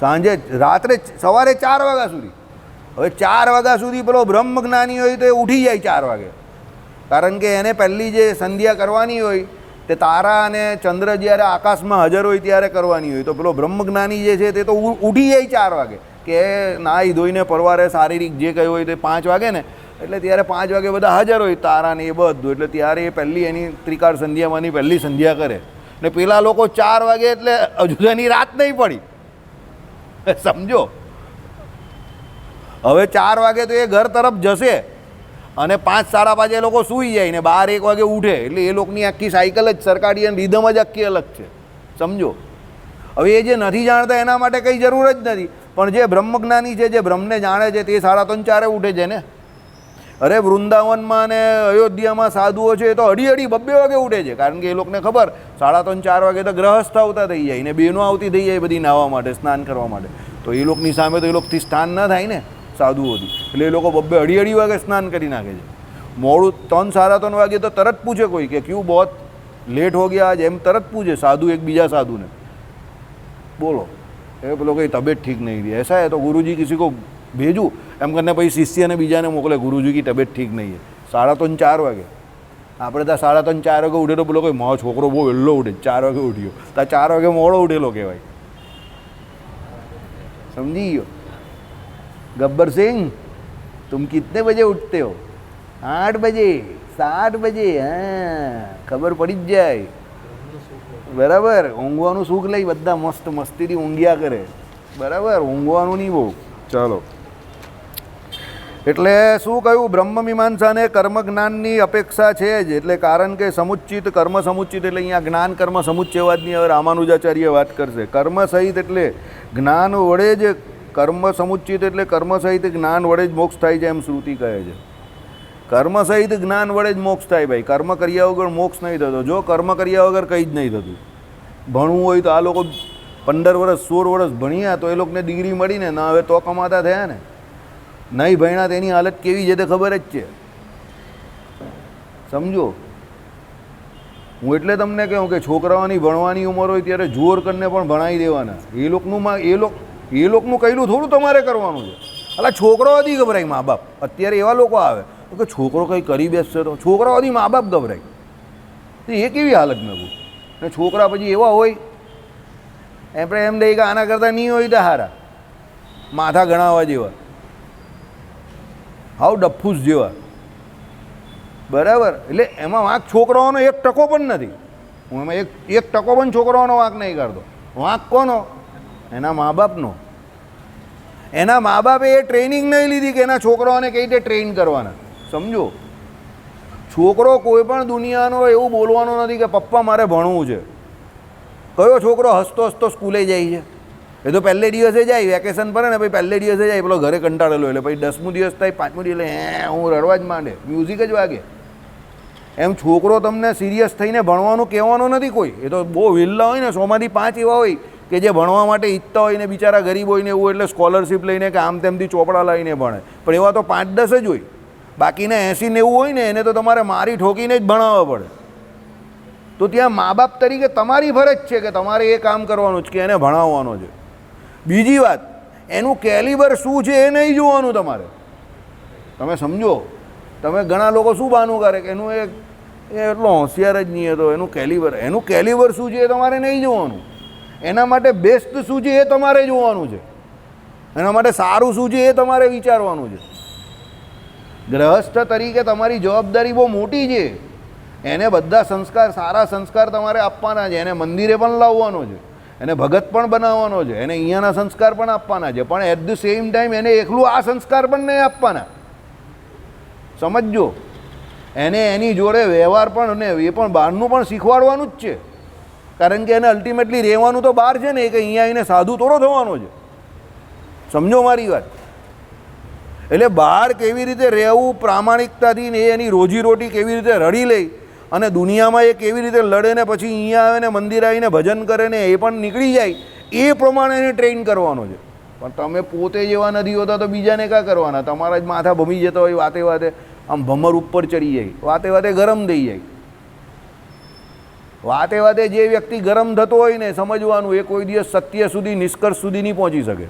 સાંજે રાત્રે સવારે 4 વાગ્યા સુધી. હવે 4 વાગ્યા સુધી પેલો બ્રહ્મ જ્ઞાની હોય તો એ ઉઠી જાય 4 વાગે, કારણ કે એને પહેલી જે સંધ્યા કરવાની હોય તે તારા અને ચંદ્ર જ્યારે આકાશમાં હાજર હોય ત્યારે કરવાની હોય. તો પેલો બ્રહ્મ જ્ઞાની જે છે તે તો ઉઠી જાય 4 વાગે, કે નાહી ધોઈને પરવારે શારીરિક જે કહ્યું હોય તે 5 વાગે ને, એટલે ત્યારે 5 વાગે બધા હાજર હોય તારા ને એ બધું. એટલે ત્યારે એ પહેલી એની ત્રિકાળ સંધ્યામાંની પહેલી સંધ્યા કરે ને. પેલા લોકો 4 વાગે એટલે હજુ એની રાત નહીં પડી, સમજો. હવે 4 વાગે તો એ ઘર તરફ જશે અને 5 સાડા 5 એ લોકો સૂઈ જાય ને 12 1 વાગે ઉઠે, એટલે એ લોકોની આખી સાયકલ જ સર્કાડિયન રિધમ જ આખી અલગ છે, સમજો. હવે એ જે નથી જાણતા એના માટે કંઈ જરૂર જ નથી, પણ જે બ્રહ્મજ્ઞાની છે, જે બ્રહ્મને જાણે છે, તે 3:30 4 ઉઠે છે ને. અરે વૃંદાવનમાં ને અયોધ્યામાં સાધુઓ છે એ તો 2:30 2 વાગે ઉઠે છે, કારણ કે એ લોકોને ખબર 3:30 4 વાગે તો ગ્રહસ્થ આવતા થઈ જાય ને બહેનો આવતી થઈ જાય બધી નાહવા માટે, સ્નાન કરવા માટે. તો એ લોકોની સામે તો એ લોકોથી સ્નાન ન થાય ને સાધુઓથી, એટલે એ લોકો 2 2:30 વાગે સ્નાન કરી નાખે છે. મોડું 3 3:30 વાગે તો તરત પૂછે કોઈ કે ક્યું બહુ લેટ હો ગયા આજ, એમ તરત પૂછે સાધુ એક બીજા સાધુને, બોલો એ પેલો કંઈ તબિયત ઠીક નહીં રહી, ऐसा है तो गुरुजी किसी को भेजूँ એમ કરીને પછી શિષ્યને બીજાને મોકલે, ગુરુજી કી તબિયત ઠીક નહીં है. 3:30 4 વાગે આપણે ત્યાં 3:30 4 વાગે ઉઠે તો પેલો કોઈ મારો છોકરો બહુ વહેલો ઉઠે 4 વાગે ઉઠ્યો, ત્યાં 4 વાગે મોડો ઉઠેલો કહેવાય, સમજી ગયો. ગબ્બર સિંહ तुम कितने बजे उठते हो? 8 बजे 7 बजे. હા ખબર પડી જ જાય, બરાબર. ઊંઘવાનું સુખ લઈ બધા મસ્ત મસ્તીથી ઊંઘ્યા કરે, બરાબર. ઊંઘવાનું નહીં બહુ. ચાલો, એટલે શું કહ્યું? બ્રહ્મ મીમાંસાને કર્મ જ્ઞાનની અપેક્ષા છે જ, એટલે કારણ કે સમુચ્ચિત કર્મ સમુચ્ચિત એટલે અહીંયા જ્ઞાન કર્મ સમુચ્ચયવાદની હવે રામાનુજાચાર્ય વાત કરશે. કર્મ સહિત એટલે જ્ઞાન વડે જ, કર્મ સમુચ્ચિત એટલે કર્મ સહિત જ્ઞાન વડે જ મોક્ષ થાય છે એમ શ્રુતિ કહે છે. કર્મ સહિત જ્ઞાન વડે જ મોક્ષ થાય ભાઈ, કર્મ કર્યા વગર મોક્ષ નહીં થતો. જો કર્મ કર્યા વગર કંઈ જ નહીં થતું. ભણવું હોય તો આ લોકો 15 વર્ષ 16 વર્ષ ભણ્યા તો એ લોકોને ડિગ્રી મળીને ના હવે તો કમાતા થયા ને. નહીં ભણ્યા તેની હાલત કેવી છે તે ખબર જ છે, સમજો. હું એટલે તમને કહું કે છોકરાઓની ભણવાની ઉંમર હોય ત્યારે જોર કરીને પણ ભણાવી દેવાના. એ લોકોનું કહેલું થોડું તમારે કરવાનું છે. અલા છોકરાઓથી ગભરાય મા બાપ. અત્યારે એવા લોકો આવે કે છોકરો કંઈ કરી બેસશે તો છોકરાઓથી મા બાપ ગભરાય. એ કેવી હાલત મેં કહું. ને છોકરા પછી એવા હોય આપણે એમ દઈએ કે આના કરતાં નહીં હોય તો હારા, માથા ગણાવવા જેવા, હાવ ડફૂસ જેવા, બરાબર. એટલે એમાં વાંક છોકરાઓનો 1% પણ નથી. હું એમાં 1% પણ છોકરાઓનો વાંક નહીં કરતો. વાંક કોનો? એના મા બાપનો. એના મા બાપે એ ટ્રેનિંગ નહીં લીધી કે એના છોકરાઓને કઈ રીતે ટ્રેન કરવાના, સમજો. છોકરો કોઈ પણ દુનિયાનો એવું બોલવાનો નથી કે પપ્પા મારે ભણવું છે. કયો છોકરો હસતો હસતો સ્કૂલે જાય છે? એ તો પહેલે દિવસે જાય, વેકેશન પડે ને પછી પહેલે દિવસે જાય, પેલો ઘરે કંટાળેલો, એટલે પછી 10મું દિવસ થાય 5મું દિવસ એટલે હું રડવા જ માંડે, મ્યુઝિક જ વાગે. એમ છોકરો તમને સિરિયસ થઈને ભણવાનું કહેવાનો નથી કોઈ. એ તો બહુ વિલ્લા હોય ને 100માંથી 5 એવા હોય કે જે ભણવા માટે ઈચ્છતા હોય ને બિચારા ગરીબ હોય ને એવું, એટલે સ્કોલરશીપ લઈને કે આમ તેમથી ચોપડા લઈને ભણે. પણ એવા તો 5-10 જ હોય. બાકીના 80-90 હોય ને એને તો તમારે મારી ઠોકીને જ ભણાવવા પડે. તો ત્યાં મા બાપ તરીકે તમારી ફરજ છે કે તમારે એ કામ કરવાનું છે કે એને ભણાવવાનો છે. બીજી વાત, એનું કેલિબર શું છે એ નહીં જોવાનું તમારે. તમે સમજો. તમે ઘણા લોકો શું બહાનું કરે કે એનું એ એટલો હોશિયાર જ નહીં હતો, એનું કેલિબર શું છે એ તમારે નહીં જોવાનું. એના માટે બેસ્ટ શું છે એ તમારે જોવાનું છે. એના માટે સારું શું છે એ તમારે વિચારવાનું છે. ગ્રહસ્થ તરીકે તમારી જવાબદારી બહુ મોટી છે. એને બધા સંસ્કાર, સારા સંસ્કાર તમારે આપવાના છે. એને મંદિરે પણ લાવવાનો છે, એને ભગત પણ બનાવવાનો છે, એને અહીંયાના સંસ્કાર પણ આપવાના છે. પણ એટ ધ સેમ ટાઈમ એને એકલું આ સંસ્કાર પણ નહીં આપવાના, સમજજો. એને એની જોડે વ્યવહાર પણ ને એ પણ બહારનું પણ શીખવાડવાનું જ છે. કારણ કે એને અલ્ટિમેટલી રહેવાનું તો બહાર છે ને, કે અહીંયા આવીને સાધુ થોડો થવાનો છે, સમજો મારી વાત. એટલે બહાર કેવી રીતે રહેવું પ્રામાણિકતાથી ને એની રોજીરોટી કેવી રીતે રડી લે અને દુનિયામાં એ કેવી રીતે લડે ને પછી અહીંયા આવે ને મંદિર આવીને ભજન કરે ને એ પણ નીકળી જાય, એ પ્રમાણે એને ટ્રેન કરવાનો છે. પણ તમે પોતે જેવા નથી હોતા તો બીજાને કાં કરવાના? તમારા જ માથા ભમી જતા હોય, વાતે વાતે આમ ભમર ઉપર ચડી જાય, વાતે વાતે ગરમ થઈ જાય. વાતે વાતે જે વ્યક્તિ ગરમ થતો હોય ને સમજવાનું એ કોઈ દિવસ સત્ય સુધી, નિષ્કર્ષ સુધી નહીં પહોંચી શકે.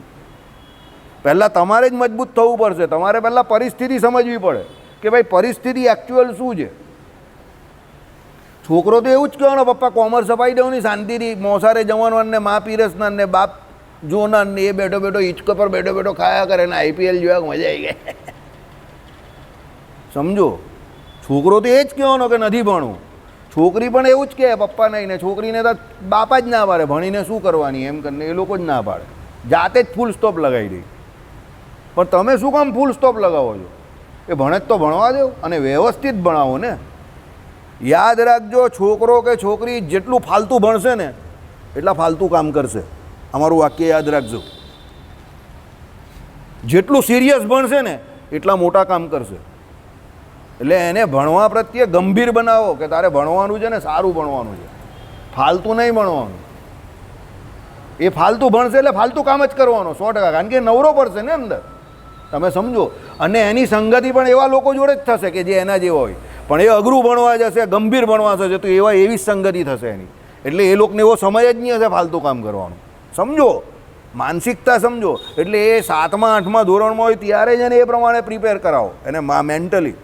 પહેલાં તમારે જ મજબૂત થવું પડશે. તમારે પહેલાં પરિસ્થિતિ સમજવી પડે કે ભાઈ પરિસ્થિતિ એકચ્યુઅલ શું છે. છોકરો તો એવું જ કહેવાનો, પપ્પા કોમર્સ અપાઈ દઉં ને શાંતિથી, મોસારે જવાનું ને મા પીરસના ને બાપ જોનાર ને એ બેઠો બેઠો હિંચકો પર બેઠો બેઠો ખાયા કરે ને IPL જોયા મજા આવી ગઈ, સમજો. છોકરો તો એ જ કહેવાનો કે નથી ભણવું. છોકરી પણ એવું જ કહે પપ્પા નહીં, ને છોકરીને તો બાપા જ ના પાડે ભણીને શું કરવાની એમ કરીને, એ લોકો જ ના પાડે, જાતે જ ફૂલ સ્ટોપ લગાવી દે. પણ તમે શું કામ ફૂલ સ્ટોપ લગાવો છો? એ ભણે જ તો ભણવા દો અને વ્યવસ્થિત ભણાવો ને. યાદ રાખજો, છોકરો કે છોકરી જેટલું ફાલતુ ભણશે ને એટલા ફાલતુ કામ કરશે. અમારું વાક્ય યાદ રાખજો. જેટલું સિરિયસ ભણશે ને એટલા મોટા કામ કરશે. એટલે એને ભણવા પ્રત્યે ગંભીર બનાવો કે તારે ભણવાનું છે ને, સારું ભણવાનું છે, ફાલતુ નહીં ભણવાનું. એ ફાલતુ ભણશે એટલે ફાલતુ કામ જ કરવાનો 100%, કારણ કે નવરો પડશે ને અંદર. તમે સમજો. અને એની સંગતિ પણ એવા લોકો જોડે જ થશે કે જે એના જેવા હોય, પણ એ અઘરું ભણવા જશે, ગંભીર ભણવા જશે તો એવી સંગતિ થશે એની. એટલે એ લોકોને એવો સમય જ નહીં હશે ફાલતુ કામ કરવાનો. સમજો, માનસિકતા સમજો. એટલે એ 7મા 8મા ધોરણમાં હોય ત્યારે જ એને એ પ્રમાણે પ્રિપેર કરાવો એને મેન્ટલી,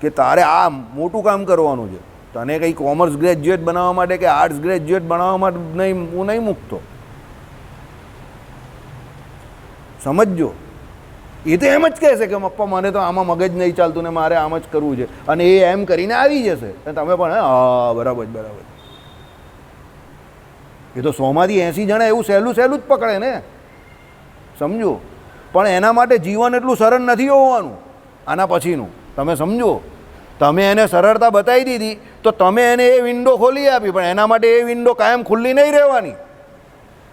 કે તારે આ મોટું કામ કરવાનું છે. તને કંઈ કોમર્સ ગ્રેજ્યુએટ બનાવવા માટે કે આર્ટ્સ ગ્રેજ્યુએટ બનાવવા માટે નહીં, હું નહીં મૂકતો. સમજજો. એ તો એમ જ કહેશે કે પપ્પા મને તો આમાં મગજ નહીં ચાલતું ને મારે આમ જ કરવું છે, અને એ એમ કરીને આવી જશે. તમે પણ હા બરાબર બરાબર. એ તો 100માંથી 80 જણા એવું સહેલું જ પકડે ને. સમજો. પણ એના માટે જીવન એટલું સરળ નથી હોવાનું આના પછીનું. તમે સમજો. તમે એને સરળતા બતાવી દીધી તો તમે એને એ વિન્ડો ખોલી આપી, પણ એના માટે એ વિન્ડો કાયમ ખુલ્લી નહીં રહેવાની.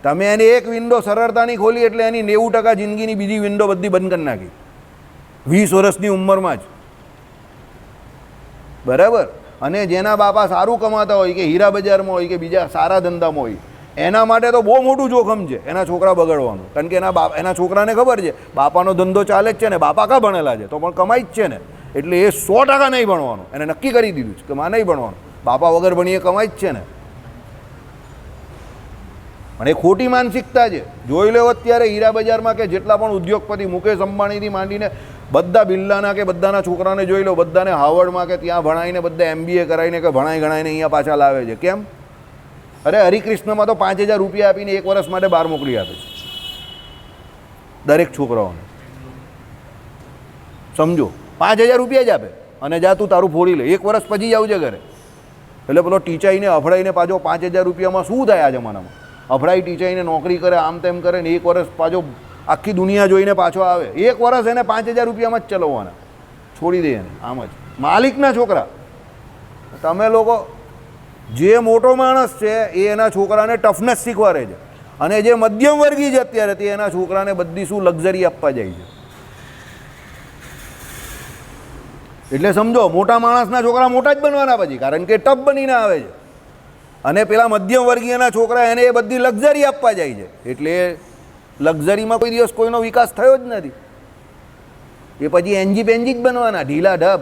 તમે એને એક વિન્ડો સરળતાની ખોલી એટલે એની 90% જિંદગીની બીજી વિન્ડો બધી બંધ કરી નાખી 20 વર્ષની ઉંમરમાં જ. બરાબર. અને જેના બાપા સારું કમાતા હોય કે હીરા બજારમાં હોય કે બીજા સારા ધંધામાં હોય, એના માટે તો બહુ મોટું જોખમ છે એના છોકરા બગડવાનું. કારણ કે એના છોકરાને ખબર છે બાપાનો ધંધો ચાલે જ છે ને, બાપા કા ભણેલા છે તો પણ કમાઈ જ છે ને, એટલે એ 100% નહીં ભણવાનું. એને નક્કી કરી દીધું છે કે માં નહીં ભણવાનું, બાપા વગર ભણીએ કમાઈ જ છે ને. પણ એ ખોટી માનસિકતા છે. જોઈ લો અત્યારે હીરા બજારમાં કે જેટલા પણ ઉદ્યોગપતિ, મુકેશ અંબાણીથી માંડીને બધા બિરલાના કે બધાના છોકરાને જોઈ લો, બધાને હાવર્ડમાં કે ત્યાં ભણાવીને બધા MBA કરાવીને કે ભણાઈ ગણાઈને અહીંયા પાછા લાવે છે. કેમ? અરે હરિકૃષ્ણમાં તો 5000 રૂપિયા આપીને 1 વર્ષ માટે બહાર મોકલી આપે છે દરેક છોકરાઓને. સમજો. 5000 રૂપિયા જ આપે અને જા તું તારું ફોડી લે, 1 વર્ષ પછી જાવ છે ઘરે. એટલે પેલો ટીચાઈને અફડાઈને પાછો 5000 રૂપિયામાં શું થાય આ જમાનામાં? અફડાઈ ટીચાઈને નોકરી કરે, આમ તેમ કરે ને 1 વર્ષ પાછો આખી દુનિયા જોઈને પાછો આવે. 1 વર્ષ એને 5000 રૂપિયામાં જ ચલાવવાના, છોડી દે એને આમ જ. માલિકના છોકરા. તમે લોકો, જે મોટો માણસ છે એ એના છોકરાને ટફનેસ શીખવાડે છે, અને જે મધ્યમ વર્ગી છે અત્યારે તે એના છોકરાને બધી શું લક્ઝરી આપવા જાય છે. એટલે સમજો, મોટા માણસના છોકરા મોટા જ બનવાના પછી, કારણ કે ટફ બનીને આવે છે. અને પેલા મધ્યમ વર્ગીયના છોકરા એને એ બધી લક્ઝરી આપવા જાય છે. એટલે લક્ઝરીમાં કોઈ દિવસ કોઈનો વિકાસ થયો જ નથી. એ પછી એન્જી પેન્જી જ બનવાના, ઢીલા ઢબ.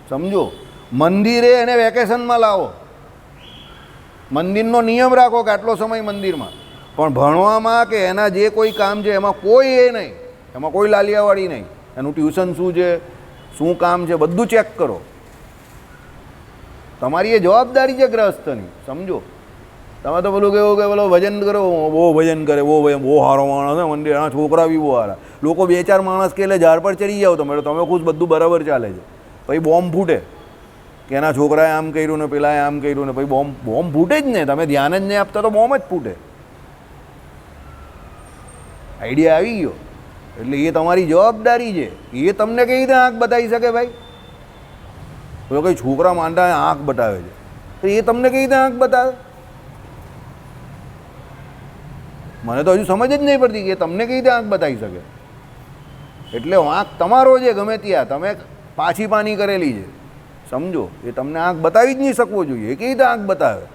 સમજો. મંદિરે એને વેકેશનમાં લાવો, મંદિરનો નિયમ રાખો કે આટલો સમય મંદિરમાં, પણ ભણવામાં કે એના જે કોઈ કામ છે એમાં કોઈ એ નહીં, એમાં કોઈ લાલિયાવાળી નહીં. એનું ટ્યુશન શું છે, શું કામ છે, બધું ચેક કરો. તમારી એ જવાબદારી છે ગ્રહસ્થની. સમજો. તમે તો પેલું કેવું કે પેલો ભજન કરો, બહુ ભજન કરે, બહુ સારો માણસ છે મંદિર, એના છોકરા બી બહુ સારા. લોકો 2-4 માણસ કે એટલે ઝાડ પર ચડી જાઓ તમે ખુશ, બધું બરાબર ચાલે છે. પછી બોમ્બ ફૂટે કે એના છોકરાએ આમ કર્યું ને પેલાએ આમ કર્યું ને, પછી બોમ્બ ફૂટે જ ને. તમે ધ્યાન જ નહીં આપતા તો બોમ્બ જ ફૂટે. આઈડિયા આવી ગયો. એટલે એ તમારી જવાબદારી છે. એ તમને કઈ રીતે આંખ બતાવી શકે ભાઈ? તો કંઈ છોકરા માંડા આંખ બતાવે છે, તો એ તમને કઈ રીતે આંખ બતાવે? મને તો હજુ સમજ જ નહીં પડતી કે તમને કઈ રીતે આંખ બતાવી શકે. એટલે આંખ તમારો છે ગમે ત્યાં, તમે પાછી પાની કરેલી છે. સમજો. એ તમને આંખ બતાવી જ નહીં શકવો જોઈએ. એ કેવી રીતે આંખ બતાવે?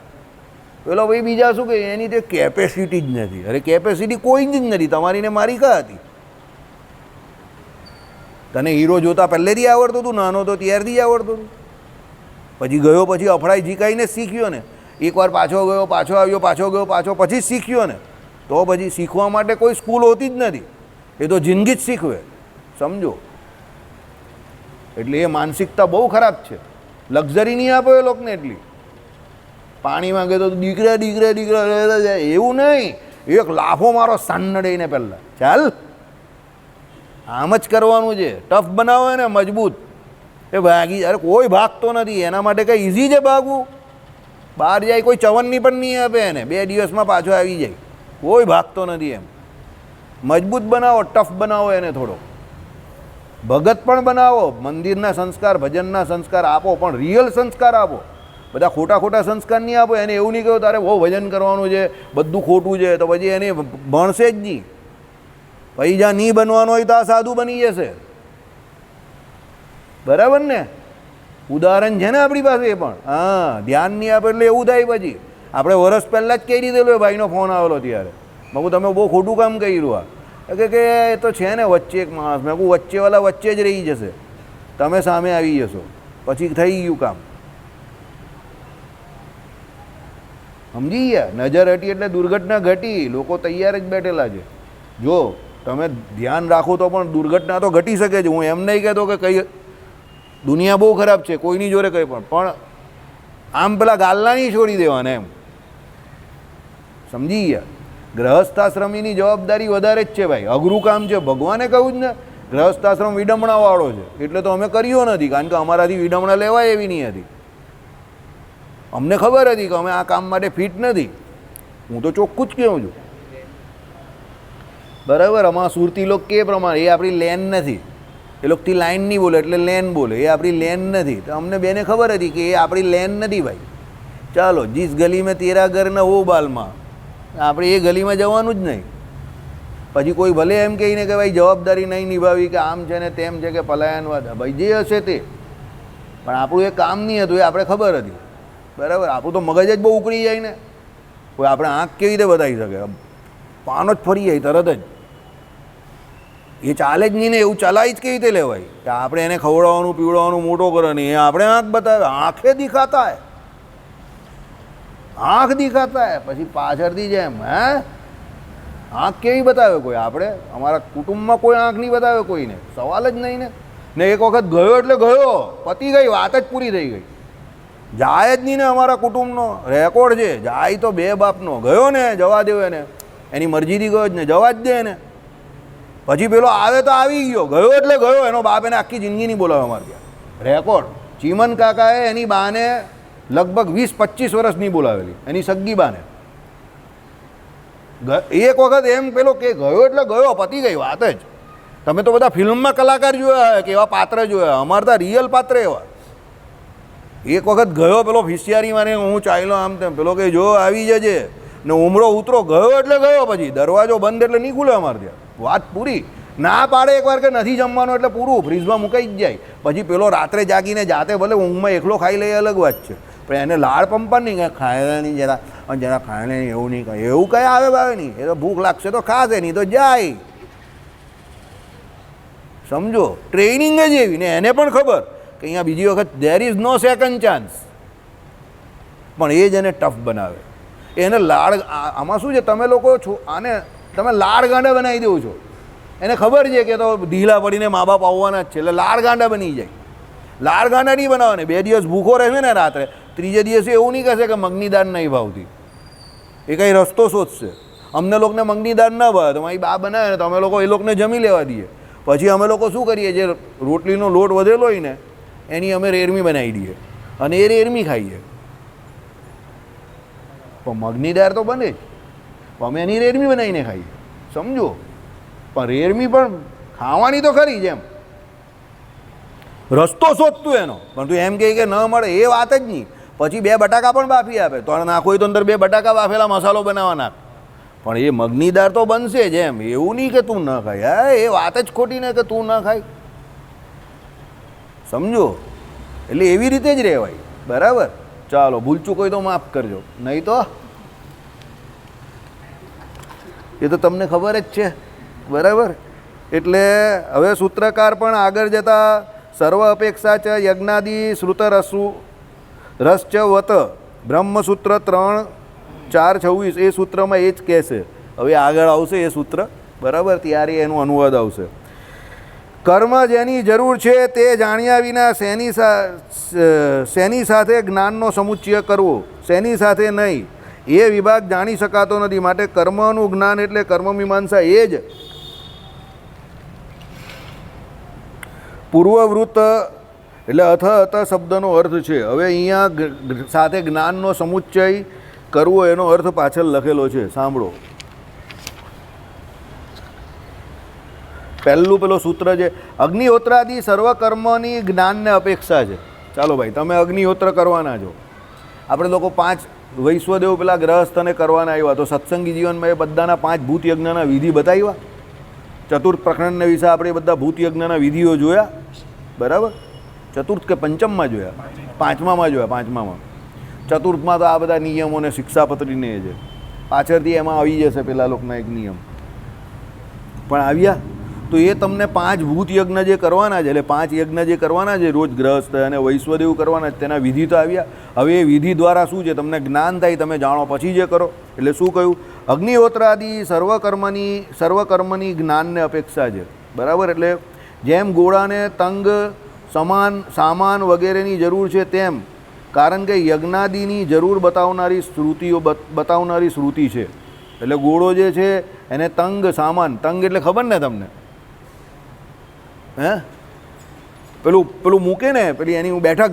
પેલો ભાઈ બીજા શું કે એની તે કેપેસિટી જ નથી. અરે કેપેસિટી કોઈ જ નથી. તમારી ને મારી કા હતી? તને હીરો જોતા પહેલેથી આવડતું હતું? નાનો તો ત્યારથી જ આવડતું હતું? પછી ગયો, પછી અફડાઈ ઝીકાઈને શીખ્યો ને. એકવાર પાછો ગયો, પાછો આવ્યો, પાછો ગયો, પાછો, પછી શીખ્યો ને. તો પછી શીખવા માટે કોઈ સ્કૂલ હોતી જ નથી. એ તો જિંદગી જ શીખવે. સમજો. એટલે એ માનસિકતા બહુ ખરાબ છે. લક્ઝરી નહીં આપો એ લોકોને એટલી. પાણી માંગે તો દીકરા દીકરા દીકરા જાય એવું નહીં. એક લાફો મારો સાન્નડઈને પહેલાં ચાલ. આમ જ કરવાનું છે. ટફ બનાવો ને મજબૂત. એ ભાગી, અરે કોઈ ભાગતો નથી. એના માટે કંઈ ઇઝી છે ભાગવું? બહાર જાય કોઈ ચવનની પણ નહીં આપે એને, 2 દિવસમાં પાછો આવી જાય. કોઈ ભાગતો નથી એમ. મજબૂત બનાવો, ટફ બનાવો એને થોડો, ભગત પણ બનાવો, મંદિરના સંસ્કાર ભજનના સંસ્કાર આપો, પણ રિયલ સંસ્કાર આપો. બધા ખોટા ખોટા સંસ્કાર નહીં આપો. એને એવું નહીં કહ્યું તારે બહુ ભજન કરવાનું છે, બધું ખોટું છે, તો પછી એને ભણશે જ નહીં. પછી જ્યાં નહીં બનવાનું હોય તો આ સાધુ બની જશે. બરાબર ને? ઉદાહરણ છે ને આપણી પાસે એ પણ. હા, ધ્યાન નહીં આપે એટલે એવું થાય. પછી આપણે વર્ષ પહેલાં જ કહી દીધેલું એ ભાઈનો ફોન આવેલો ત્યારે, મેં કહું તમે બહુ ખોટું કામ કર્યું. આ કે એ તો છે ને વચ્ચે એક માણસ, મેં કહું વચ્ચેવાળા વચ્ચે જ રહી જશે, તમે સામે આવી જશો, પછી થઈ ગયું કામ. સમજી ગયા? નજર હટી એટલે દુર્ઘટના ઘટી. લોકો તૈયાર જ બેઠેલા છે. જો તમે ધ્યાન રાખો તો પણ દુર્ઘટના તો ઘટી શકે છે. હું એમ નહીં કહેતો કે કઈ દુનિયા બહુ ખરાબ છે, કોઈની જોડે કંઈ પણ આમ પેલા ગાલના નહીં છોડી દેવાના એમ. સમજી ગયા? ગ્રહસ્થાશ્રમીની જવાબદારી વધારે જ છે ભાઈ, અઘરું કામ છે. ભગવાને કહ્યું જ ને ગ્રહસ્થાશ્રમ વિડંબણાવાળો છે, એટલે તો અમે કર્યો નથી, કારણ કે અમારાથી વિડંબણા લેવાય એવી નહીં હતી. અમને ખબર હતી કે અમે આ કામ માટે ફિટ નથી. હું તો ચોખ્ખું જ કહું છું. બરાબર? આમાં સુરતી લોક કે પ્રમાણે એ આપણી લેન નથી. એ લોકોથી લાઈન નહીં બોલે એટલે લેન બોલે. એ આપણી લેન નથી. તો અમને બેને ખબર હતી કે એ આપણી લેન નથી ભાઈ. ચાલો, જીસ ગલી મેં તેરા ઘર ન હો બાલમાં, આપણે એ ગલીમાં જવાનું જ નહીં. પછી કોઈ ભલે એમ કહીને કે ભાઈ જવાબદારી નહીં નિભાવી, કે આમ છે ને તેમ છે, કે પલાયનવાદ, ભાઈ જે હશે તે, પણ આપણું એ કામ નહીં હતું, એ આપણે ખબર હતી. બરાબર? આપણું તો મગજ જ બહુ ઉકળી જાય ને. કોઈ આપણે આંખ કેવી રીતે બતાવી શકે? પાનો જ ફરી જાય તરત જ. એ ચાલે જ નહીં ને. એવું ચલાવી જ કેવી રીતે લેવાય? કે આપણે એને ખવડાવવાનું પીવડાવવાનું મોટો કરે નહીં, એ આપણે આંખ બતાવે. આંખે દિખાતા હે, આંખ દિખાતા હે. પછી પાછળથી જેમ હે આંખ કેવી બતાવે કોઈ? આપણે અમારા કુટુંબમાં કોઈ આંખ નહીં બતાવે કોઈને, સવાલ જ નહીં ને. ને એક વખત ગયો એટલે ગયો, પતી ગઈ, વાત જ પૂરી થઈ ગઈ. જાય જ નહીં ને. અમારા કુટુંબનો રેકોર્ડ છે, જાય તો બે બાપનો. ગયો ને, જવા દેવો એને, એની મરજીથી ગયો જ ને, જવા જ દે એને. પછી પેલો આવે તો આવી ગયો, ગયો એટલે ગયો. એનો બાપ એને આખી જિંદગી નહીં બોલાવે અમારે ત્યાં. રેકોર્ડ. ચીમન કાકાએ એની બાને લગભગ 20-25 વર્ષ નહીં બોલાવેલી, એની સગ્ગી બાને. એક વખત એમ પેલો કે ગયો એટલે ગયો, પતી ગઈ વાત જ. તમે તો બધા ફિલ્મમાં કલાકાર જોયા કે એવા પાત્ર જોયા, અમારે તો રિયલ પાત્ર એવા. એક વખત ગયો પેલો ફિસિયારી મારે, હું ચાલ્યો આમ તેમ, પેલો કે જો આવી જજે ને ઉમરો ઉતરો. ગયો એટલે ગયો. પછી દરવાજો બંધ એટલે નહીં ખુલે અમારે ત્યાં. વાત પૂરી. ના પાડે એકવાર કે નથી જમવાનું એટલે પૂરું, ફ્રીજમાં મુકાઈ જ જાય. પછી પેલો રાત્રે જાગીને જાતે ભલે ઊંઘમાં એકલો ખાઈ લે, અલગ વાત છે, પણ એને લાડ પંપા નહીં કે ખાય નહીં જરા, અને જરા ખાય નહીં, એવું નહીં કહે. એવું કંઈ આવે નહીં. એ તો ભૂખ લાગશે તો ખાશે, નહીં તો જાય. સમજો? ટ્રેનિંગ જ એવી ને. એને પણ ખબર કે અહીંયા બીજી વખત there is no second chance. પણ એ જ એને ટફ બનાવે. એને લાડ, આમાં શું છે, તમે લોકો છો આને તમે લાડ ગાંડા બનાવી દેવો છો. એને ખબર છે કે તો ઢીલા પડીને મા બાપ આવવાના જ છે, એટલે લાડ ગાંડા બની જાય. લાડ ગાંડા નહીં બનાવવાને. 2 દિવસ ભૂખો રહેશે ને રાત્રે, ત્રીજે દિવસે એવું નહીં કહેશે કે મગની દાળ નહીં ભાવતી. એ કંઈ રસ્તો શોધશે. અમને લોકોને મગની દાળ ના ભાવે તો મારી બા બનાવે ને તો અમે લોકો એ લોકોને જમી લેવા દઈએ. પછી અમે લોકો શું કરીએ, જે રોટલીનો લોટ વધેલો હોય ને એની અમે રેરમી બનાવી દઈએ અને એ રેરમી ખાઈએ. પણ મગની દાળ તો બને જ, અમે એની રેરમી બનાવીને ખાઈએ. સમજો? પણ રેરમી પણ ખાવાની તો ખરી જ એમ. રસ્તો શોધતું એનો. પણ તું એમ કહે કે ન મળે એ વાત જ નહીં. પછી 2 બટાકા પણ બાફી આપે, તો નાખો હોય તો અંદર 2 બટાકા બાફેલા મસાલો બનાવવા નાખ. પણ એ મગની દાળ તો બનશે જ એમ. એવું નહીં કે તું ન ખાય. હા, એ વાત જ ખોટી ને કે તું ન ખાય. સમજો? એટલે એવી રીતે જ રહેવાય. બરાબર? ચાલો, ભૂલચું કોઈ તો માફ કરજો, નહીં તો એ તો તમને ખબર જ છે. બરાબર? એટલે હવે સૂત્રકાર પણ આગળ જતા સર્વ અપેક્ષા ચ યજ્ઞાદિ શ્રુત રસ ચ વત બ્રહ્મસૂત્ર 3:4-26 એ સૂત્રમાં એ જ કહેશે. હવે આગળ આવશે એ સૂત્ર. બરાબર? ત્યારે એનો અનુવાદ આવશે. કર્મ જેની જરૂર છે તે જાણ્યા વિના શેની સાથે જ્ઞાનનો સમુચ્ચય કરવો, શેની સાથે નહીં, એ વિભાગ જાણી શકાતો નથી. માટે કર્મનું જ્ઞાન એટલે કર્મમીમાંસા એ જ. પૂર્વવૃત્ત એટલે અથ શબ્દનો અર્થ છે. હવે અહીંયા સાથે જ્ઞાનનો સમુચ્ચય કરવો એનો અર્થ પાછળ લખેલો છે. સાંભળો. પહેલું પેલો સૂત્ર છે, અગ્નિહોત્રાદિ સર્વકર્મની જ્ઞાનને અપેક્ષા છે. ચાલો ભાઈ, તમે અગ્નિહોત્ર કરવાના છો. આપણે લોકો 5 વૈશ્વદેવ પેલા ગ્રહસ્થને કરવાના આવ્યા, તો સત્સંગી જીવનમાં એ બધાના 5 ભૂતયજ્ઞના વિધિ બતાવ્યા. ચતુર્થ પ્રકરણને વિશે આપણે બધા ભૂતયજ્ઞના વિધિઓ જોયા, બરાબર? ચતુર્થ કે પંચમમાં જોયા? પાંચમામાં જોયા. પાંચમામાં. ચતુર્થમાં તો આ બધા નિયમો ને શિક્ષાપત્રીને એ છે. પાછળથી એમાં આવી જશે પેલા લોકના એક નિયમ પણ આવ્યા. તો એ તમને 5 ભૂતયજ્ઞ જે કરવાના છે, એટલે 5 યજ્ઞ જે કરવાના છે રોજ ગ્રહસ્થ અને વૈશ્વદેવ કરવાના, તેના વિધિ તો આવ્યા. હવે એ વિધિ દ્વારા શું છે, તમને જ્ઞાન થાય, તમે જાણો પછી જે કરો. એટલે શું કહ્યું? અગ્નિહોત્રાદિ સર્વકર્મની જ્ઞાનને અપેક્ષા છે, બરાબર? એટલે જેમ ઘોડાને તંગ સામાન વગેરેની જરૂર છે, તેમ કારણ કે યજ્ઞાદિની જરૂર બતાવનારી શ્રુતિ છે. એટલે ઘોડો જે છે એને તંગ સામાન, તંગ એટલે ખબર ને તમને? હે, પેલું મૂકે ને, પેલી એની બેઠક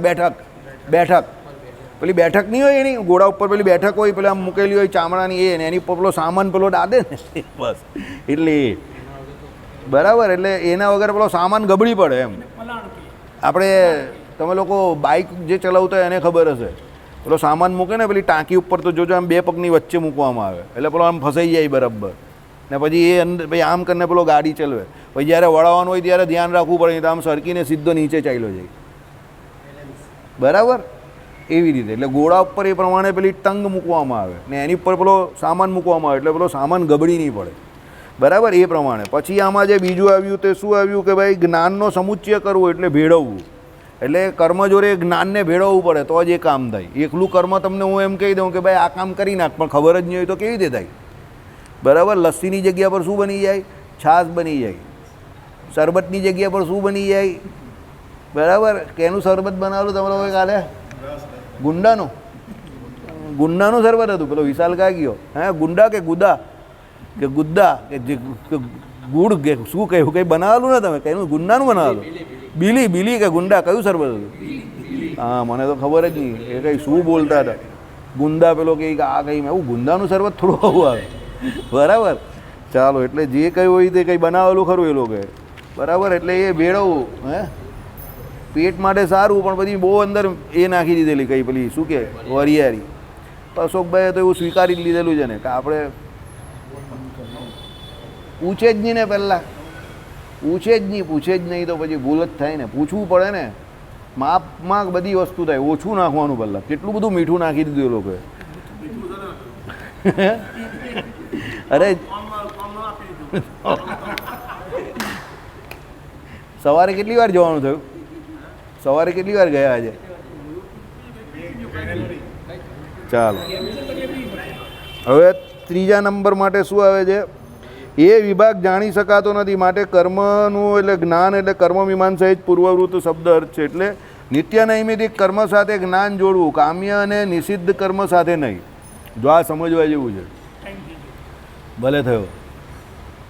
પેલી બેઠક નહીં હોય એની, ઘોડા ઉપર પેલી બેઠક હોય, પેલી આમ મૂકેલી હોય ચામડાની, એ ને એની ઉપર પેલો સામાન પેલો દાદે ને, બસ. એટલે બરાબર, એટલે એના વગર પેલો સામાન ગબડી પડે એમ. આપણે તમે લોકો બાઇક જે ચલાવતા હોય એને ખબર હશે, પેલો સામાન મૂકે ને પેલી ટાંકી ઉપર, તો જોજો આમ 2 પગની વચ્ચે મૂકવામાં આવે, એટલે પેલો આમ ફસાઈ જાય બરાબર. ને પછી એ અંદર ભાઈ આમ કરીને પેલો ગાડી ચલાવે, પછી જ્યારે વળાવવાનું હોય ત્યારે ધ્યાન રાખવું પડે, તો આમ સરકીને સીધો નીચે ચાલ્યો જાય, બરાબર? એવી રીતે. એટલે ઘોડા ઉપર એ પ્રમાણે પેલી ટંગ મૂકવામાં આવે ને એની ઉપર પેલો સામાન મૂકવામાં આવે, એટલે પેલો સામાન ગબડી નહીં પડે, બરાબર? એ પ્રમાણે. પછી આમાં જે બીજું આવ્યું તે શું આવ્યું કે ભાઈ જ્ઞાનનો સમુચ્ચય કરવો એટલે ભેળવવું. એટલે કર્મ જોડે જ્ઞાનને ભેળવવું પડે તો જ એ કામ થાય. એકલું કર્મ તમને હું એમ કહી દઉં કે ભાઈ આ કામ કરી નાખ, પણ ખબર જ નહીં હોય તો કેવી રીતે થાય? બરાબર? લસ્સીની જગ્યા પર શું બની જાય? છાશ બની જાય. શરબતની જગ્યા પર શું બની જાય? બરાબર? કેનું શરબત બનાવેલું તમે લોકો કાલે? ગુંડાનું શરબત હતું. પેલો વિશાલ કા ગયો, હે ગુંડા કે ગુદા કે ગુદ્દા કે ગુડ કે શું કહ્યું, કંઈ બનાવેલું ને તમે? કયું ગુંડાનું બનાવેલું? બીલી કે ગુંડા, કયું શરબત હતું? હા, મને તો ખબર જ નહીં એ કંઈ શું બોલતા હતા. ગુંદા પેલો કે આ કંઈ એવું ગુંદાનું શરબત થોડું આવું આવે, બરાબર? ચાલો, એટલે જે કંઈ હોય તે કંઈ બનાવેલું ખરું એ લોકોએ, બરાબર? એટલે એ ભેળવવું, હે પેટ માટે સારું, પણ પછી બહુ અંદર એ નાખી દીધેલી કંઈ પેલી શું કે વરિયારી. અશોકભાઈએ તો એવું સ્વીકારી લીધેલું છે ને કે આપણે પૂછે જ નહીં ને, પહેલાં પૂછે જ નહીં તો પછી ભૂલ જ થાય ને. પૂછવું પડે ને, માપમાં બધી વસ્તુ થાય. ઓછું નાખવાનું પહેલાં. કેટલું બધું મીઠું નાખી દીધું એ લોકોએ. અરે સવારે કેટલી વાર જવાનું થયું? સવારે કેટલી વાર ગયા આજે? ચાલો, હવે 3જા નંબર માટે શું આવે છે? એ વિભાગ જાણી શકાતો નથી, માટે કર્મનું એટલે જ્ઞાન એટલે કર્મ મીમાંસા જ પૂર્વવૃત્ત શબ્દ અર્થ છે. એટલે નિત્ય નૈમિતિક કર્મ સાથે જ્ઞાન જોડવું, કામ્ય અને નિષિદ્ધ કર્મ સાથે નહીં. જો આ સમજવા જેવું છે. ભલે થયો,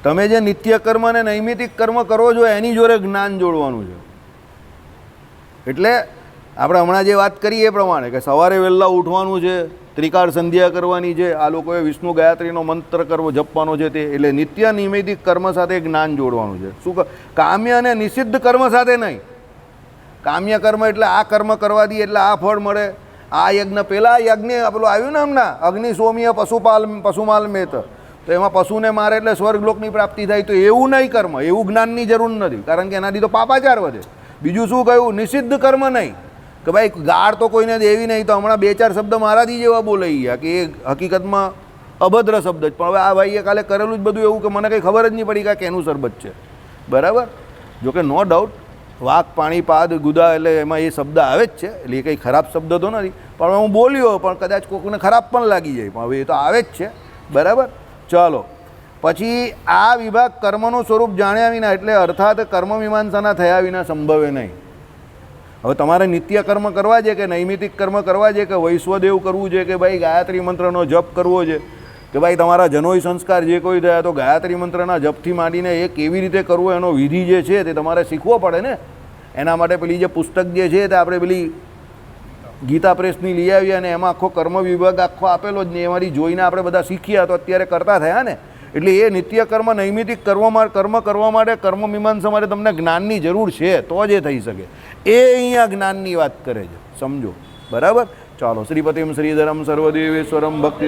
તમે જે નિત્ય કર્મ અને નૈમિતિક કર્મ કરો છો એની જોડે જ્ઞાન જોડવાનું છે. એટલે આપણે હમણાં જે વાત કરી એ પ્રમાણે કે સવારે વહેલા ઉઠવાનું છે, ત્રિકાળ સંધ્યા કરવાની છે, આ લોકોએ વિષ્ણુ ગાયત્રીનો મંત્ર કરવો, જપવાનો છે તે. એટલે નિત્ય નૈમિતિક કર્મ સાથે જ્ઞાન જોડવાનું છે. શું? કામ્ય અને નિષિદ્ધ કર્મ સાથે નહીં. કામ્ય કર્મ એટલે આ કર્મ કરવાથી એટલે આ ફળ મળે, આ યજ્ઞ, પેલા યજ્ઞ પેલું આવ્યું ને હમણાં, અગ્નિ સોમ્ય પશુમાલ મેત, તો એમાં પશુને મારે એટલે સ્વર્ગલોકની પ્રાપ્તિ થાય. તો એવું નહીં કર્મ, એવું જ્ઞાનની જરૂર નથી, કારણ કે એનાથી તો પાપાચાર વધે. બીજું શું કહ્યું? નિષિદ્ધ કર્મ નહીં, કે ભાઈ ગાળ તો કોઈને દેવી નહીં. તો હમણાં 2-4 શબ્દ મારાથી જેવા બોલાઈ ગયા કે એ હકીકતમાં અભદ્ર શબ્દ જ, પણ હવે આ ભાઈએ કાલે કરેલું જ બધું એવું કે મને કંઈ ખબર જ નહીં પડી કે આ કેનું શરબત છે, બરાબર? જોકે નો ડાઉટ વાક પાણી પાદ ગુદા એટલે એમાં એ શબ્દ આવે જ છે, એટલે એ કંઈ ખરાબ શબ્દ તો નથી, પણ હું બોલ્યો પણ કદાચ કોઈને ખરાબ પણ લાગી જાય, પણ હવે એ તો આવે જ છે, બરાબર? ચાલો, પછી આ વિભાગ કર્મનું સ્વરૂપ જાણ્યા વિના, એટલે અર્થાત કર્મ મીમાંસાના થયા વિના સંભવે નહીં. હવે તમારે નિત્ય કર્મ કરવા છે કે નૈમિતિક કર્મ કરવા છે કે વૈશ્વદેવ કરવું છે કે ભાઈ ગાયત્રી મંત્રનો જપ કરવો છે કે ભાઈ તમારા જનોઈ સંસ્કાર જે કોઈ થયા, તો ગાયત્રી મંત્રના જપથી માંડીને એ કેવી રીતે કરવો એનો વિધિ જે છે તે તમારે શીખવો પડે ને. એના માટે પેલી જે પુસ્તક જે છે તે આપણે પેલી ગીતા પ્રેસની લઈ આવીએ અને એમાં આખો કર્મ વિભાગ આખો આપેલો જ નહીં, એમાંથી જોઈને આપણે બધા શીખ્યા તો અત્યારે કરતા થયા ને. એટલે એ નિત્ય કર્મ નૈમિતિક કર્મ કરવા માટે કર્મ મીમાંસા માટે તમને જ્ઞાનની જરૂર છે તો જ એ થઈ શકે. એ અહીંયા જ્ઞાનની વાત કરે છે, સમજો. બરાબર. ચાલો. શ્રીપતિમ શ્રીધરમ સર્વદેવેશ્વરમ ભક્તિ